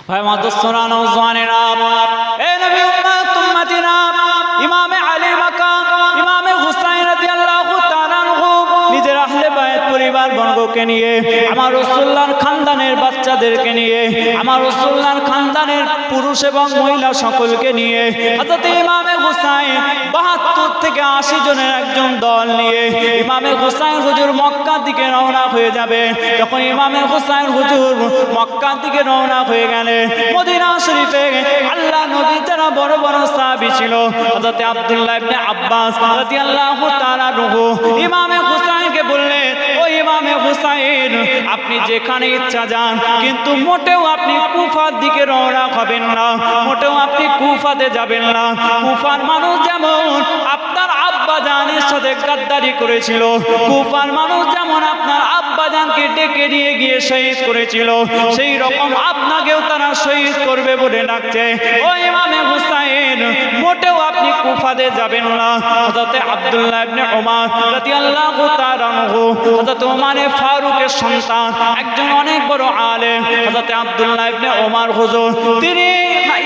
ভাই মাদুসরা নওজওয়ানেরা, এ নবী উম্মত উম্মতিনা, ইমামে আলী মাকাম ইমামে হুসাইন রাদিয়াল্লাহু তাআলা আনহু নিজের আহলে বায়ত পরিবার বর্গকে নিয়ে, আমার রাসূলুল্লাহর খানদানের বাচ্চাদেরকে নিয়ে, আমার রাসূলুল্লাহর খানদানের পুরুষ এবং মহিলা সকলকে নিয়ে হযরত ইমামে হুসাইন ৭২ থেকে ৮০ জনের একজন দল নিয়ে ইমামে হুসাইন হুজুর মক্কার দিকে রওনা হয়ে যাবে। যখন ইমামে হুসাইন হুজুর মক্কার দিকে রওনা হয়ে গেলেন, মদিনা শরীফে আল্লাহ নবী যারা বড় বড় সাহাবী ছিল, হযরত আব্দুল্লাহ ইবনে আব্বাস রাদিয়াল্লাহু তাআলা আনহু ইমামে হুসাইনকে বললেন, ও ইমামে হুসাইন, আপনি যেখানে ইচ্ছা যান, কিন্তু মোটেও আপনি কুফার দিকে রওনা হবেন না, মোটেও আপনি কুফাতে যাবেন না। কুফার মানুষ যেমন আপনার আব্বাজানের সাথে গাদ্দারি করেছিল, কুফার মানুষ যেমন আপনার আব্বাজানকে ডেকে নিয়ে গিয়ে শহীদ করেছিল, সেই রকম আপনাকেও তারা শহীদ করবে বলে ডাকছে। ও ইমামে হুসাইন, মোটেও আপনি কুফাতে যাবেন না। হযরত আব্দুল্লাহ ইবনে ওমর রাদিয়াল্লাহু তাআলা আনহু, হযরত ওমর ফারুকের সন্তান, একজন অনেক বড় আলেম, হযরত আব্দুল্লাহ ইবনে ওমর হুজুর, তিনি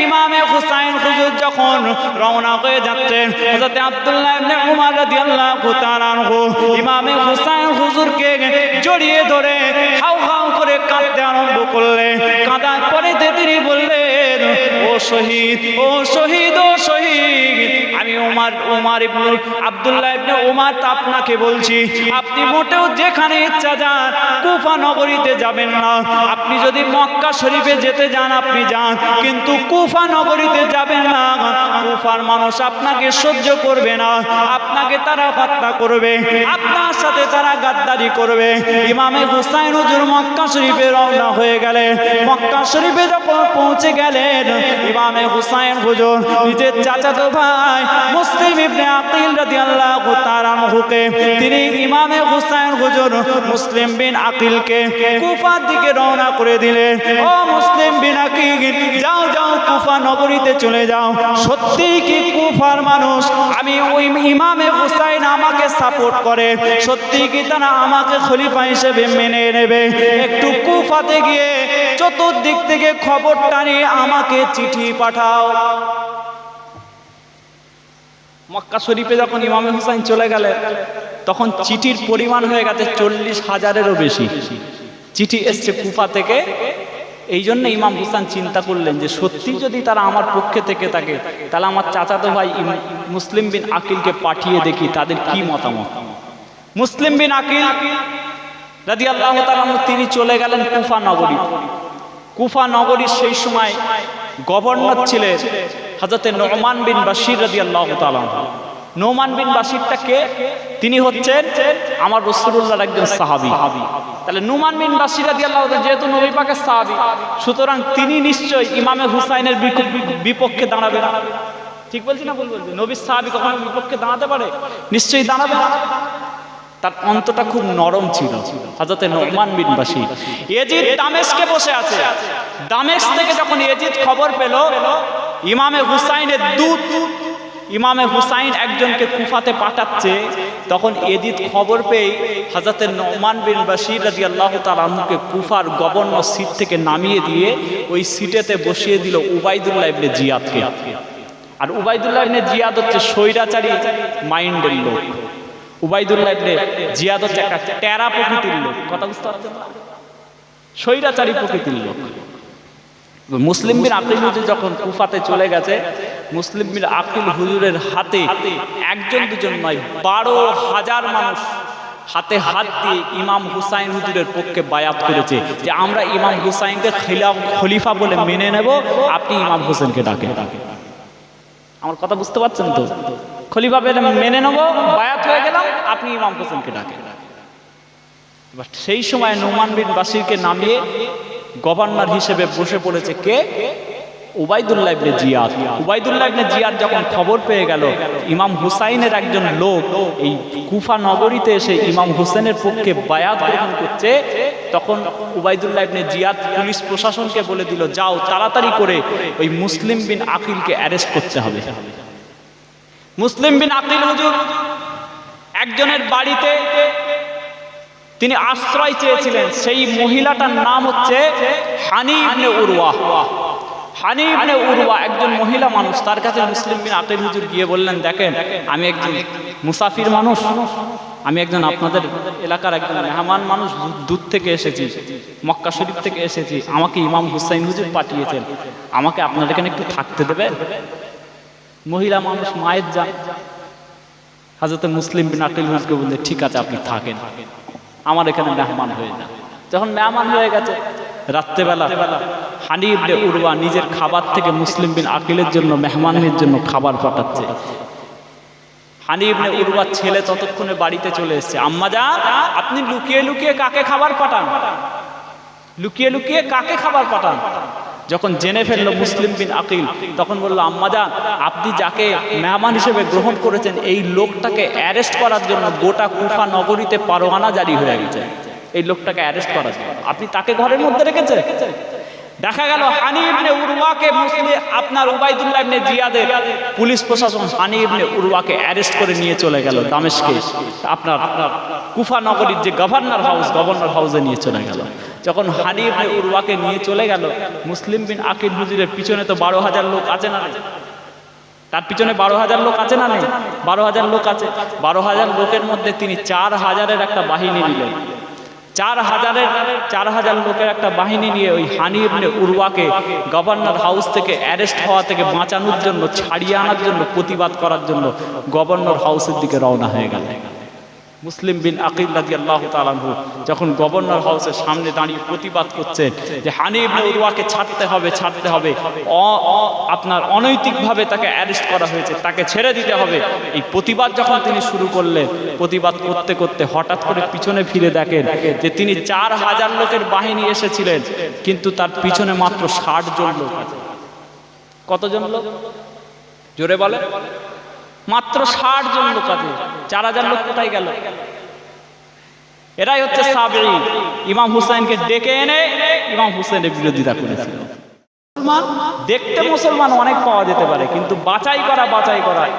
ইমামে হুসাইন হুজুর যখন রওনা হয়ে যাচ্ছেন, হযরত আব্দুল্লাহ ইবনে ওমর রাদিয়াল্লাহু তাআলা আনহু ইমামে হুসাইন হুজুরকে জড়িয়ে ধরে হাউ হাউ করে কাঁদতে আরম্ভ করলেন। কাঁদার পরে তিনি বললেন, ও শহীদ, ও শহীদ, ও শহীদ, আমি ওমর ইবনে আব্দুল্লাহ ইবনে ওমর আপনাকে বলছি, আপনি মোটেও যেখানে ইচ্ছা যান, কুফা নগরীতে যাবেন না। আপনি যদি মক্কা শরীফে যেতে যান আপনি যান, কিন্তু কুফা নগরীতে যাবেন না। কুফার মানুষ আপনাকে সহ্য করবে না, আপনাকে তারা হত্যা করবে, আপনার সাথে তারা গাদ্দারি করবে। ইমামে হুসাইন হুজুর মক্কা শরীফে রওনা হয়ে গেলেন। মক্কা শরীফে যখন পৌঁছে গেলেন, ইমামে হুসাইন হুজুর নিজের চাচাতো ভাই মুসলিম ইবনে আকিল রাদিয়াল্লাহু তাআলা আনহুকে, তিনি ইমামে হুসাইন হুজুর মুসলিম বিন আকিলকে কুফার দিকে রওনা করে দিলেন। ও মুসলিম বিন আকিল, যাও যাও কুফা নগরীতে চলে যাও। সত্যি কি কুফার মানুষ আমি ওই ইমামে হুসাইন আমাকে সাপোর্ট করে, সত্যি কি তারা আমাকে খলিফা হিসেবে মেনে নেবে? একটু কুফাতে গিয়ে চতুর্দিক থেকে খবরটা নিয়ে আমাকে চিঠি পাঠাও। মক্কা শরীফে যখন ইমামে হুসাইন চলে গেলেন, তখন চিঠির পরিমাণ হয়ে গেছে 40,000-এরও বেশি চিঠি এসছে কুফা থেকে। এই জন্য ইমাম হুসাইন চিন্তা করলেন যে সত্যি যদি তারা আমার পক্ষে থেকে থাকে, তাহলে আমার চাচাতো ভাই মুসলিম বিন আকিলকে পাঠিয়ে দেখি তাদের কি মতামত। মুসলিম বিন আকিল রাদিয়াল্লাহু তাআলা তিনি চলে গেলেন কুফা নগরী। কুফা নগরীর সেই সময় গভর্নর ছিলেন হযরত নুমান বিন বাশির রাদিয়াল্লাহু তাআলা। নুমান বিন বাশিরটা কে? তিনি হচ্ছেন আমার রাসূলুল্লাহর একজন সাহাবী। তাহলে নুমান বিন বাশির রাদিয়াল্লাহু তাআলা যেহেতু নবী পাকের সাহাবী, সুতরাং তিনি নিশ্চয়ই ইমামে হুসাইনের বিপক্ষে দাঁড়াবে না। ঠিক বলছি না ভুল বলছি? নবীর সাহাবী কখনো বিপক্ষে দাঁড়াতে পারে? নিশ্চয়ই দাঁড়াবে না। তার অন্তরটা খুব নরম ছিল হযরত নুমান বিন বাশির। ইয়াজিদ দামেস্কে বসে আছে। দামেস্ক থেকে যখন ইয়াজিদ খবর পেল ইমামে হুসাইনের দূত ইমামে হুসাইন একজনকে কুফাতে পাঠাচ্ছে, তখন ইয়াজিদ খবর পেয়ে হযরত নুমান বিন বাশির রাদিয়াল্লাহু তাআলা আনহুকে কুফার গভর্নর সিট থেকে নামিয়ে দিয়ে ওই সিটেতে বসিয়ে দিল উবাইদুল্লাহ ইবনে জিয়াদকে। আর উবাইদুল্লাহ ইবনে জিয়াদ হচ্ছে স্বৈরাচারী মাইন্ডের লোক। উবাইদুল্লাহ ইবনে জিয়াদ হচ্ছে একটা টেরা প্রকৃতির লোক। কথা বুঝতে পারছেন না? স্বৈরাচারী প্রকৃতির লোক। মুসলিম বিন আকিল হুজুর যখন কুফাতে চলে গেছে, মুসলিম বিন আকিল হুজুরের হাতে একজন দুজন নয় 12,000 মানুষ হাতে হাত দিয়ে ইমাম হুসাইন হুজুরের পক্ষে বায়াত করেছে যে আমরা ইমাম হুসাইনকে খলিফা বলে মেনে নেব, আপনি ইমাম হোসেনকে ডাকেন। আমার কথা বুঝতে পারছেন তো? খলিফা বলে মেনে নেব, বায়াত হয়ে গেলাম, আপনি ইমাম হোসেনকে ডাকেন। সেই সময় নুমান বিন বাশিরকে নামিয়ে গভর্নর হিসেবে বসে পড়েছে কে? উবাইদুল্লাহ ইবনে জিয়াদ। উবাইদুল্লাহ ইবনে জিয়াদ যখন খবর পেয়ে গেল ইমাম হুসাইনের একজন লোক এই কুফা নগরীতে এসে ইমাম হোসেনের পক্ষে বায়াত গ্রহণ করছে, তখন উবাইদুল্লাহ ইবনে জিয়াদ পুলিশ প্রশাসনকে বলে দিল, যাও তাড়াতাড়ি করে ওই মুসলিম বিন আকিলকে অ্যারেস্ট করতে হবে। মুসলিম বিন আকিল হুজুর একজনের বাড়িতে তিনি আশ্রয় চেয়েছিলেন। সেই মহিলাটার নাম হচ্ছে হানি ইবনে উরওয়া। হানি ইবনে উরওয়া একজন মহিলা মানুষ, তার কাছে মুসলিম বিন আকিল হুজুর গিয়ে বললেন, দেখেন আমি একজন মুসাফির মানুষ, আমি একজন আপনাদের এলাকার একজন মেহমান মানুষ, দূর থেকে এসেছি, মক্কা শরীফ থেকে এসেছি, আমাকে ইমাম হুসাইন হুজুর পাঠিয়েছেন, আমাকে আপনাদের এখানে একটু থাকতে দেবেন? মহিলা মানুষ, মায়ের যান। হযরত মুসলিম বিন আকিল হুজুরকে বললেন, ঠিক আছে আপনি থাকেন, আমার এখানে মেহমান হয়ে যান। যখন মেহমান হয়ে গেছে, রাত্রেবেলা হানি ইবনে উরওয়া নিজের খাবার থেকে মুসলিম বিন আকিলের জন্য, মেহমানের জন্য খাবার পাঠাচ্ছে। হানি ইবনে উরওয়ার ছেলে ততক্ষণে বাড়িতে চলে এসেছে। আম্মা জান, আপনি লুকিয়ে লুকিয়ে কাকে খাবার পাঠান? লুকিয়ে লুকিয়ে কাকে খাবার পাঠান? যখন জেনে ফেললো মুসলিম বিন আকিল, তখন বলল, আম্মা জান, আপনি যাকে মেহমান হিসেবে গ্রহণ করেছেন, এই লোকটাকে অ্যারেস্ট করার জন্য গোটা কুফা নগরীতে পরোয়ানা জারি হয়ে গেছে। এই লোকটাকে অ্যারেস্ট করার জন্য আপনি তাকে ঘরের মধ্যে রেখেছে। দেখা গেল হানি ইবনে উরওয়াকে আপনার উবাইদুল্লাহ ইবনে জিয়াদের পুলিশ প্রশাসন হানি ইবনে উরওয়াকে অ্যারেস্ট করে নিয়ে চলে গেল দামেস্কে, আপনার কুফা নগরীর যে গভর্নর হাউসে নিয়ে চলে গেল। যখন হানি ইবনে উরওয়াকে নিয়ে চলে গেল, মুসলিম বিন আকিল হুজুরের পিছনে তো 12,000 লোক আছে না নেই? তার পিছনে 12,000 লোক আছে না নেই? 12,000 লোক আছে। 12,000 লোকের মধ্যে তিনি 4,000-এর একটা বাহিনী নিলেন। 4,000 লোকের একটা বাহিনী নিয়ে ওই হানি ইবনে উরওয়াকে গভর্নর হাউস থেকে অ্যারেস্ট হওয়া থেকে বাঁচানোর জন্য, ছাড়িয়ে আনার জন্য, প্রতিবাদ করার জন্য গভর্নর হাউসের দিকে রওনা হয়ে গেল। মুসলিম বিন আকিল রাদিয়াল্লাহু তাআলা আনহু যখন গভর্নর হাউসের সামনে দাঁড়িয়ে প্রতিবাদ করছেন যে হানি ইবনে উরওয়াকে ছাড়তে হবে, আপনার অনৈতিকভাবে তাকে অ্যারেস্ট করা হয়েছে, তাকে ছেড়ে দিতে হবে, এই প্রতিবাদ যখন তিনি শুরু করলেন, প্রতিবাদ করতে করতে হঠাৎ করে পিছনে ফিরে দেখেন যে তিনি 4,000 লোকের বাহিনী এসেছিলেন, কিন্তু তার পিছনে মাত্র 60 জন লোক আছে। কতজন লোক? জোরে বলে। মাত্র 60 জন লোক আছে। 4,000 লোক কোথায় গেল? এরাই হচ্ছে সাবেঈন। ইমাম হুসাইনকে ডেকে এনে ইমাম হুসাইনের বিরোধিতা করেছিল। দেখতে মুসলমান অনেক পাওয়া যেতে পারে, কিন্তু বাছাই করা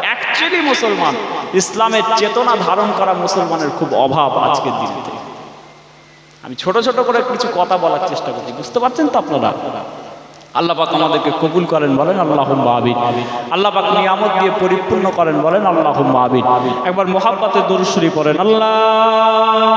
অ্যাকচুয়ালি মুসলমান, ইসলামের চেতনা ধারণ করা মুসলমানের খুব অভাব আজকের দিনে। আমি ছোট ছোট করে কিছু কথা বলার চেষ্টা করছি, বুঝতে পারছেন তো আপনারা? আল্লাহ পাক আমাদেরকে কবুল করেন, বলেন আল্লাহুম্মা আমিন। আল্লাহ পাক নিয়ামত দিয়ে পরিপূর্ণ করেন, বলেন আল্লাহুম্মা আমিন। একবার মুহাব্বতে দরুদ শরীফ পড়েন, আল্লাহ।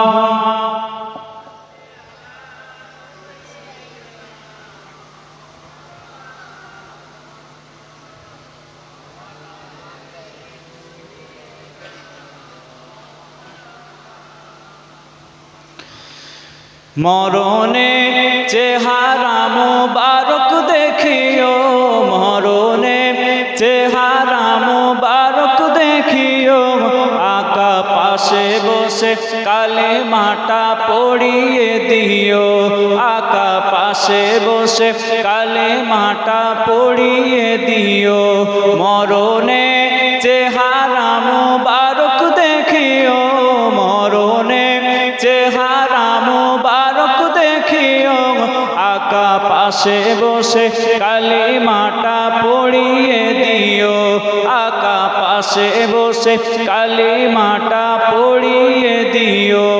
মরণে চেহারা মুবারক দেখিও, মরণে চেহারা মুবারক দেখিও, আকা পাশে বসে কালেমাটা পড়িয়ে দিও, আকা পাশে বসে কালেমাটা পড়িয়ে দিও, মরণে চেহারা মুবারক দেখিও, মরণে চেহারা মুবারক দেখিও, আকা পাশে বসে কালিমাটা পড়িয়ে দিও, আকা পাশে বসে কালিমাটা পড়িয়ে দিও,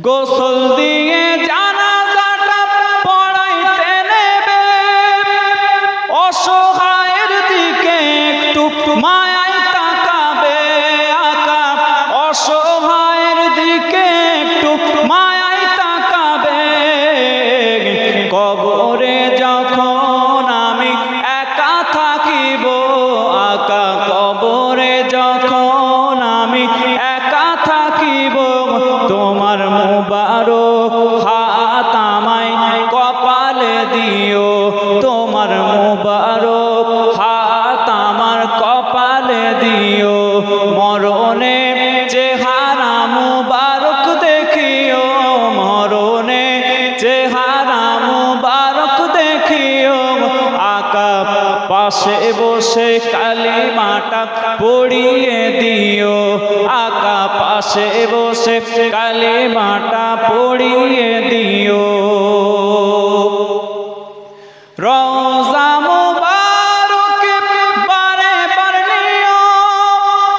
গোসল দিয়ে জানাজাটা পড়াইতে নেবে, অসহায়ের দিকে একটু মায়ায় তাকাবে, আকা অসহায়ের দিকে একটু মায়ায় তাকাবে, কবরে যখন আমি একা থাকিব, আকা কবরে যখন আমি একা থাকিব, তোমার মুবারক হাত আমায় কপালে দিও, তোমার মুবারক হাত আমার কপালে দিও, মরণে চেহারা মুবারক দেখিও, মরণে চেহারা মুবারক দেখিও, আকা পাশে বসে কালিমাটা পড়িয়ে দিও, আকা পাশে বসে কালিমাটা পড়িয়ে দিও, রওজা মুবারকে বারে বার নিও,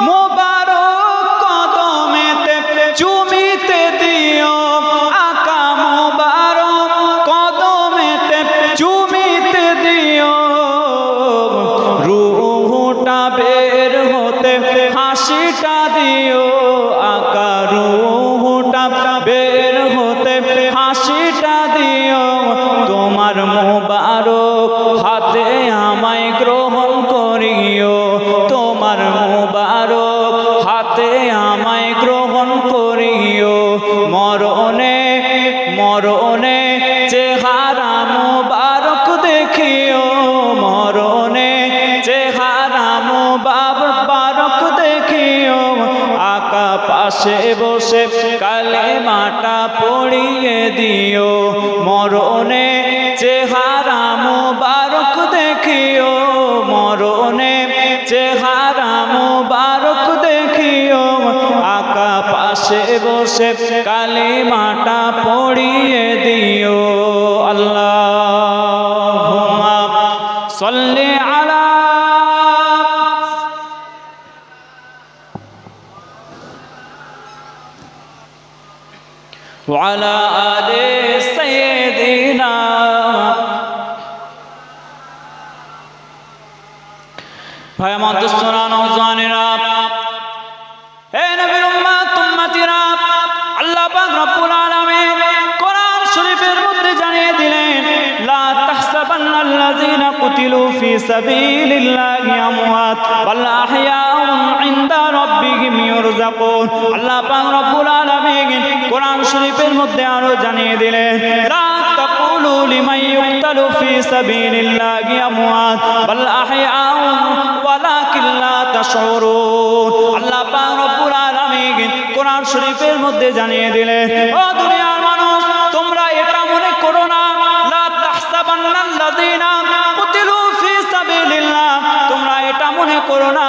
মুবারক কদমেতে চুমিতে দিও, আকা মুবারক কদমেতে পাশে বসে কালেমাটা পড়িয়ে দিও, মরণে চেহারা মুবারক দেখিও, মরণে চেহারা মুবারক দেখিও, আকা পাশে বসে কালেমাটা পড়িয়ে দিও। আল্লাহুম্মা সাল্লি আলা وعلى آل سيدنا ভাই আমার দোস্তরা নওজওয়ানেরা, হে নবীর উম্মত উম্মতিরা, আল্লাহ পাক রব্বুল আলামিন কোরআন শরীফের মধ্যে জানিয়ে দিলেন, লা তাহসাবান্নাল্লাযীনা কুতিলু ফি সাবিলিল্লাহি আমওয়াত বাল আহইয়াউন ইনদা রাব্বিহিম ইউরযাকুন। আল্লাহ পাক রব্বুল আলামিন কোরআন শরীফের মধ্যে আরো জানিয়ে দিলেন, লা তাকুলু লিমান ইউকতালু ফি সাবিলিল্লাহি আমওয়াত বাল আহইয়াউন ওয়ালাকিন লা তাশউরুন। আল্লাহ পাক রব্বুল আলামিন কোরআন শরীফের মধ্যে জানিয়ে দিলেন, ও দুনিয়ার মানুষ, তোমরা এটা মনে করো না, লা তাহসাবান্নাল্লাযীনা কুতিলু ফি সাবিলিল্লাহ, তোমরা এটা মনে করো না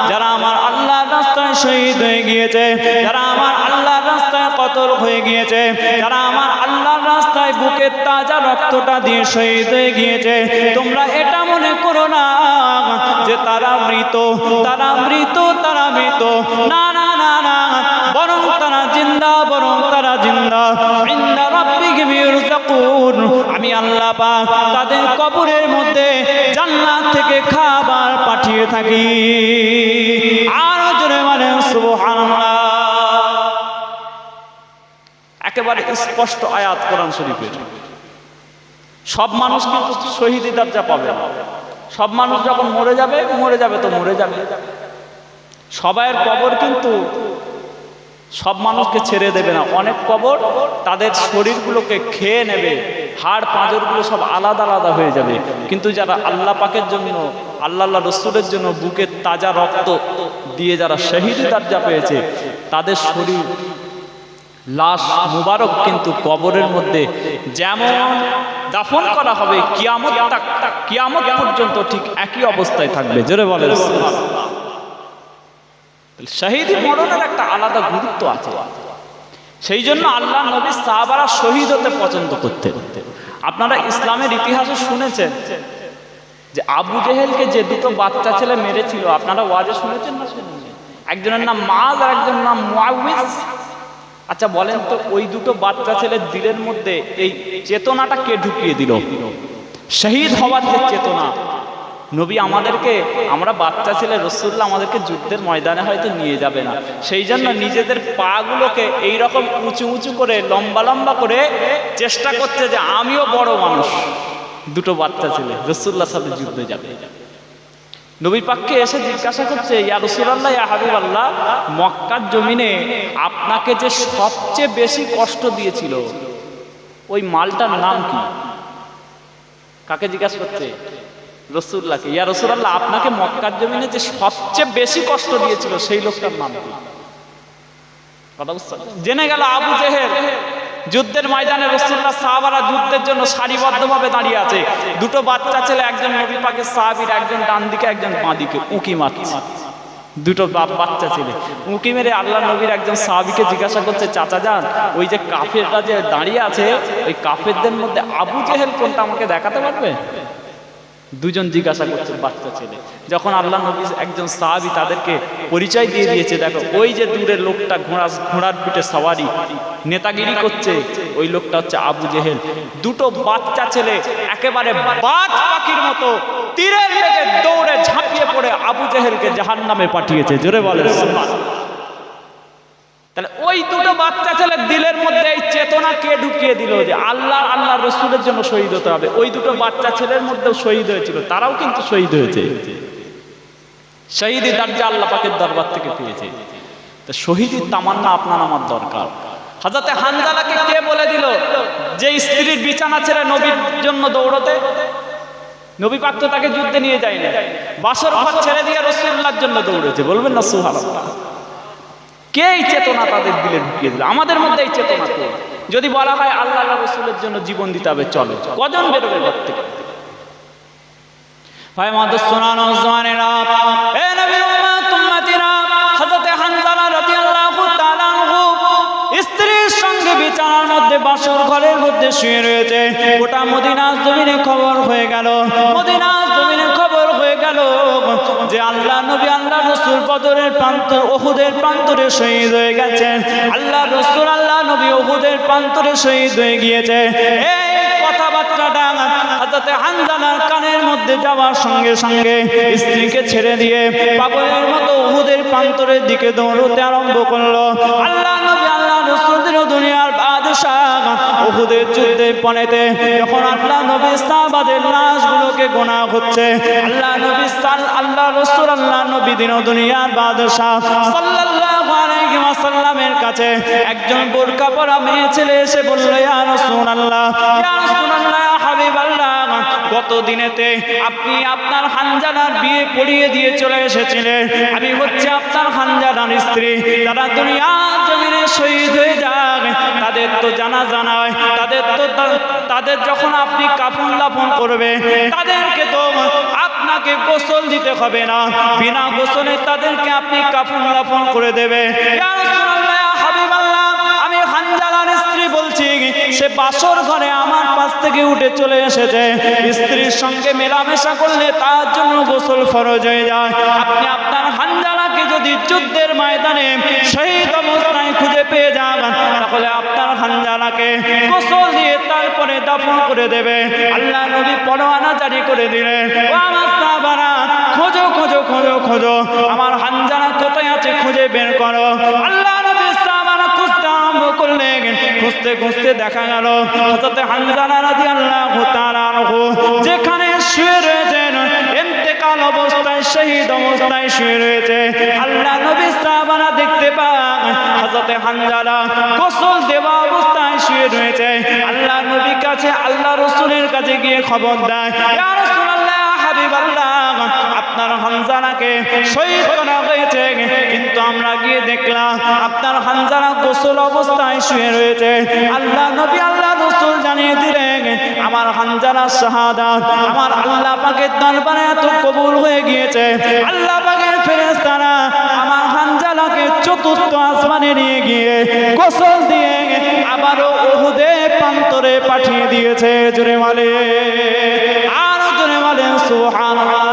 যারা আমার আল্লাহর রাস্তায় শহীদ হয়ে গিয়েছে, যারা আমার আল্লাহর রাস্তায় কতল হয়ে গিয়েছে, যারা আমার আল্লাহর রাস্তায় বুকের তাজা রক্তটা দিয়ে শহীদ হয়ে গিয়েছে, তোমরা এটা মনে করো না যে তারা মৃত, তারা মৃত, তারা মৃত। না না না না, বরং তারা জিন্দা, বরং তারা জিন্দা। ইনদা রাব্বিহিম ইউরযাকুন। আমি আল্লাহ পাক তাদের কবরের মধ্যে জান্নাত থেকে খাবার পাঠিয়ে থাকি। আরো জোরে বলেন সুবহানাল্লাহ। একেবারে স্পষ্ট আয়াত কোরআন শরীফের। সব মানুষ কিন্তু শহীদ দরজা পাবে না। সব মানুষ যখন মরে যাবে, মরে যাবে তো মরে যাবে। সবাইয়ের কবর কিন্তু সব মানুষকে ছেড়ে দেবে না। অনেক কবর তাদের শরীরগুলোকে খেয়ে নেবে, হাড় পাঁজরগুলো সব আলাদা আলাদা হয়ে যাবে। কিন্তু যারা আল্লাহ পাকের জন্য, আল্লাহ রসুলের জন্য বুকের তাজা রক্ত দিয়ে যারা শহীদ দরজা পেয়েছে, তাদের শরীর লাশ মুবারক কিন্তু কবরের মধ্যে যেমন দাফন করা হবে, কিয়ামত পর্যন্ত ঠিক একই অবস্থায় থাকবে। জোরে বলেন সুবহানাল্লাহ। শহীদি মরণের একটা আলাদা গুরুত্ব আছে। সেই জন্য আল্লাহ নবী সাহাবারা শহীদ হতে পছন্দ করতেন। আপনারা ইসলামের ইতিহাসে শুনেছেন যে আবু জেহেলকে যে দুটো বাচ্চা ছেলে মেরেছিল, আপনারা ওয়াজে শুনেছেন না শুনেছেন? একজনের নাম মাজ আর একজনের নাম মুআউইজ। আচ্ছা বলেন তো, ওই দুটো বাচ্চা ছেলের দিলের মধ্যে এই চেতনাটা কে ঢুকিয়ে দিল? শহীদ হওয়ার যে চেতনা। নবী আমাদেরকে, আমরা বাচ্চা ছেলে, রাসূলুল্লাহ আমাদেরকে যুদ্ধের ময়দানে হয়তো নিয়ে যাবে না, সেই জন্য নিজেদের পাগুলোকে এইরকম উঁচু উঁচু করে লম্বা লম্বা করে চেষ্টা করছে যে আমিও বড় মানুষ। দুটো বাচ্চা ছেলে রাসূলুল্লাহর সাথে যুদ্ধে যাবে। নবী পাককে এসে জিজ্ঞাসা করছে, ইয়া রাসূলুল্লাহ, ইয়া হাবিবাল্লাহ, মক্কার জমিনে আপনাকে যে সবচেয়ে বেশি কষ্ট দিয়েছিল ওই মালটার নাম কি? কাকে জিজ্ঞাসা করছে? রাসূলুল্লাহকে। ইয়া রাসূলুল্লাহ, আপনাকে মক্কার জমিনে যে সবচেয়ে বেশি কষ্ট দিয়েছিল সেই লোকটার নাম কি? কথা বুঝছেন? জেনে গেল আবু জেহেল। যুদ্ধের ময়দানে রাসূলুল্লাহ সাহাবারা যুদ্ধের জন্য সারিবদ্ধভাবে দাঁড়িয়ে আছে। দুটো বাচ্চা ছেলে, একজন নবী পাকের সাহাবীর, একজন ডান দিকে একজন বাঁ দিকে উঁকি মারছে। দুটো বাচ্চা ছেলে উঁকি মেরে আল্লাহ নবীর একজন সাহাবীকে জিজ্ঞাসা করছে, চাচা যান, ওই যে কাফেররা যে দাঁড়িয়ে আছে, ওই কাফেরদের মধ্যে আবু জেহেল কোনটা আমাকে দেখাতে পারবে? দুজন জিজ্ঞাসা করছে বাচ্চা ছেলে। যখন আল্লাহ নবী একজন সাহাবী তাদেরকে পরিচয় দিয়ে দিয়েছে, দেখো ওই যে দূরের লোকটা ঘোড়ার পিঠে সওয়ারি নেতাগিরি করছে, ওই লোকটা হচ্ছে আবু জেহেল। দুটো বাচ্চা ছেলে একেবারে বাজ পাখির মতো তীরের বেগে দৌড়ে ঝাঁপিয়ে পড়ে আবু জেহেলকে জাহান্নামে পাঠিয়েছে। জোরে বলেন সুবহানাল্লাহ। তাহলে ওই দুটো বাচ্চা ছেলের দিলের মধ্যে এই চেতনা কে ঢুকিয়ে দিল যে আল্লাহ রসুলের জন্য শহীদ হতে হবে? ওই দুটো বাচ্চা ছেলের মধ্যেও শহীদ হয়েছিল, তারাও কিন্তু শহীদ হয়েছে। শহীদি দরজা আল্লাহ পাকের দরবার থেকে পেয়েছে। তো শহীদি তামান্না আপনার আমার দরকার। হযরতে হানজালাকে কে বলে দিল যে স্ত্রীর বিছানা ছেড়ে নবীর জন্য দৌড়তে? নবী পাক তো তাকে যুদ্ধে নিয়ে যায়নি, বাসর ঘর ছেড়ে দিয়ে রাসূলুল্লাহর জন্য দৌড়েছে। বলবেন না সুবহানাল্লাহ? কে এই চেতনা তাদের দিলে ঢুকিয়ে দিল? আমাদের মধ্যে এই চেতনা কে? যদি বলা হয় আল্লাহ রাসূলের জন্য জীবন দিতে হবে, চলো, কজন বেরোবে ঘর থেকে? ভাই মাদুস সুনানো জানেরা, এ নবীর উম্মত উম্মতিরা, হযরত হানজালা রাদিয়াল্লাহু তাআলা আনহু স্ত্রীর সঙ্গে বিছানার মধ্যে বাসর ঘরের মধ্যে শুয়ে রয়েছে। গোটা মদিনার জমিনে খবর হয়ে গেল, মদিনার জমিনে খবর হয়ে গেল যে আল্লাহ নবী আল্লাহ রাসূল বদরের প্রান্তর উহুদের প্রান্তরে শহীদ হয়ে গেছেন। আল্লাহ রাসূল আল্লাহ নবী উহুদের প্রান্তরে শহীদ হয়ে গিয়েছে। এই কথাবার্তাটা হযরত হানজালার কানের মধ্যে যাওয়ার সঙ্গে সঙ্গে স্ত্রীকে ছেড়ে দিয়ে পাগলের মতো উহুদের প্রান্তরের দিকে দৌড়তে আরম্ভ করলো। আল্লাহ নবী আল্লাহ রাসূলের দুনিয়ার বাদশাহ উহুদের যুদ্ধের পনেতে যখন আল্লাহ নবী সাহাবাদের লাশগুলোকে গোনা হচ্ছে, আল্লাহ নবী আল্লাহ রাসূল আল্লাহ নবী দিন দুনিয়ার বাদশাহ সাল্লাল্লাহু আলাইহি ওয়াসাল্লামের কাছে একজন বোরকা পরা মেয়ে ছেলে এসে বলল, ইয়া রাসূলুল্লাহ, ইয়া রাসূলুল্লাহ, ইয়া হাবিবাল্লাহ, গত দিনেতে আপনি আপনার হানজালার বিয়ে পড়িয়ে দিয়ে চলে এসেছিলেন। আমি হচ্ছে আপনার হানজালার স্ত্রী। যারা দুনিয়ার জমিনে শহীদ হয়ে যায় তাদের তো জানাজা নয়, তাদের যখন আপনি কাফন দাফন করবে তাদেরকে তো আপনাকে গোসল দিতে হবে না, বিনা গোসলে তাদেরকে আপনি কাফন দাফন করে দেবে। ইয়া রাসূলুল্লাহ, ইয়া হাবিবাল্লাহ, আমি হানজালার স্ত্রী বলছি, সে বাসর ঘরে আমার পাশ থেকে উঠে চলে এসেছে। স্ত্রীর সঙ্গে মেলামেশা করলে তার জন্য গোসল ফরজ হয়ে যায়। আপনি আপনার হানজালাকে যদি যুদ্ধের ময়দানে শহীদ অবস্থায় খুঁজে পেয়ে যান তাহলে আপনার হানজালাকে গোসল দিয়ে তারপরে দাফন করে দেবে। আল্লাহ নবী পরোয়ানা জারি করে দিলেন, ও আমার সাহাবারা, খোঁজো খোঁজো খোঁজো খোঁজো, আমার হানজালা কোথায় আছে খুঁজে বের করো। আল্লাহ নবী সাহাবারা খুঁজতে আরম্ভ করলেন। খুঁজতে খুঁজতে দেখা গেল হযরত হানজালা রাদিয়াল্লাহু তাআলা আনহু যেখানে শুয়ে রয়েছেন, ইন্তেকাল অবস্থায় শহীদ অবস্থায় শুয়ে রয়েছে। আল্লাহ নবী সাহাবারা দেখতে পান হযরত হানজালা গোসল দেওয়া অবস্থায় শুয়ে রয়েছে। আল্লাহ নবীর কাছে আল্লাহ রাসূলের কাছে গিয়ে খবর দেয়, ইয়া রাসূলুল্লাহ, ইয়া হাবিবাল্লাহ, আপনার হানজালাকে শহীদ করা হয়েছে, কিন্তু আমরা গিয়ে দেখলাম আপনার হানজালা গোসল অবস্থায় শুয়ে রয়েছে। আল্লাহ নবী আল্লাহ রাসূল জানিয়ে দিলেন, আমার হানজালার শাহাদাত আমার আল্লাহ পাকের দরবারে এত কবুল হয়ে গিয়েছে, আল্লাহ পাকের ফেরেশতারা আমার হানজালাকে চতুর্থ আসমানে নিয়ে গিয়ে গোসল দিয়ে আবারও উহুদের প্রান্তরে পাঠিয়ে দিয়েছে। জোরে বলে, আরো জোরে বলে সুবহানাল্লাহ।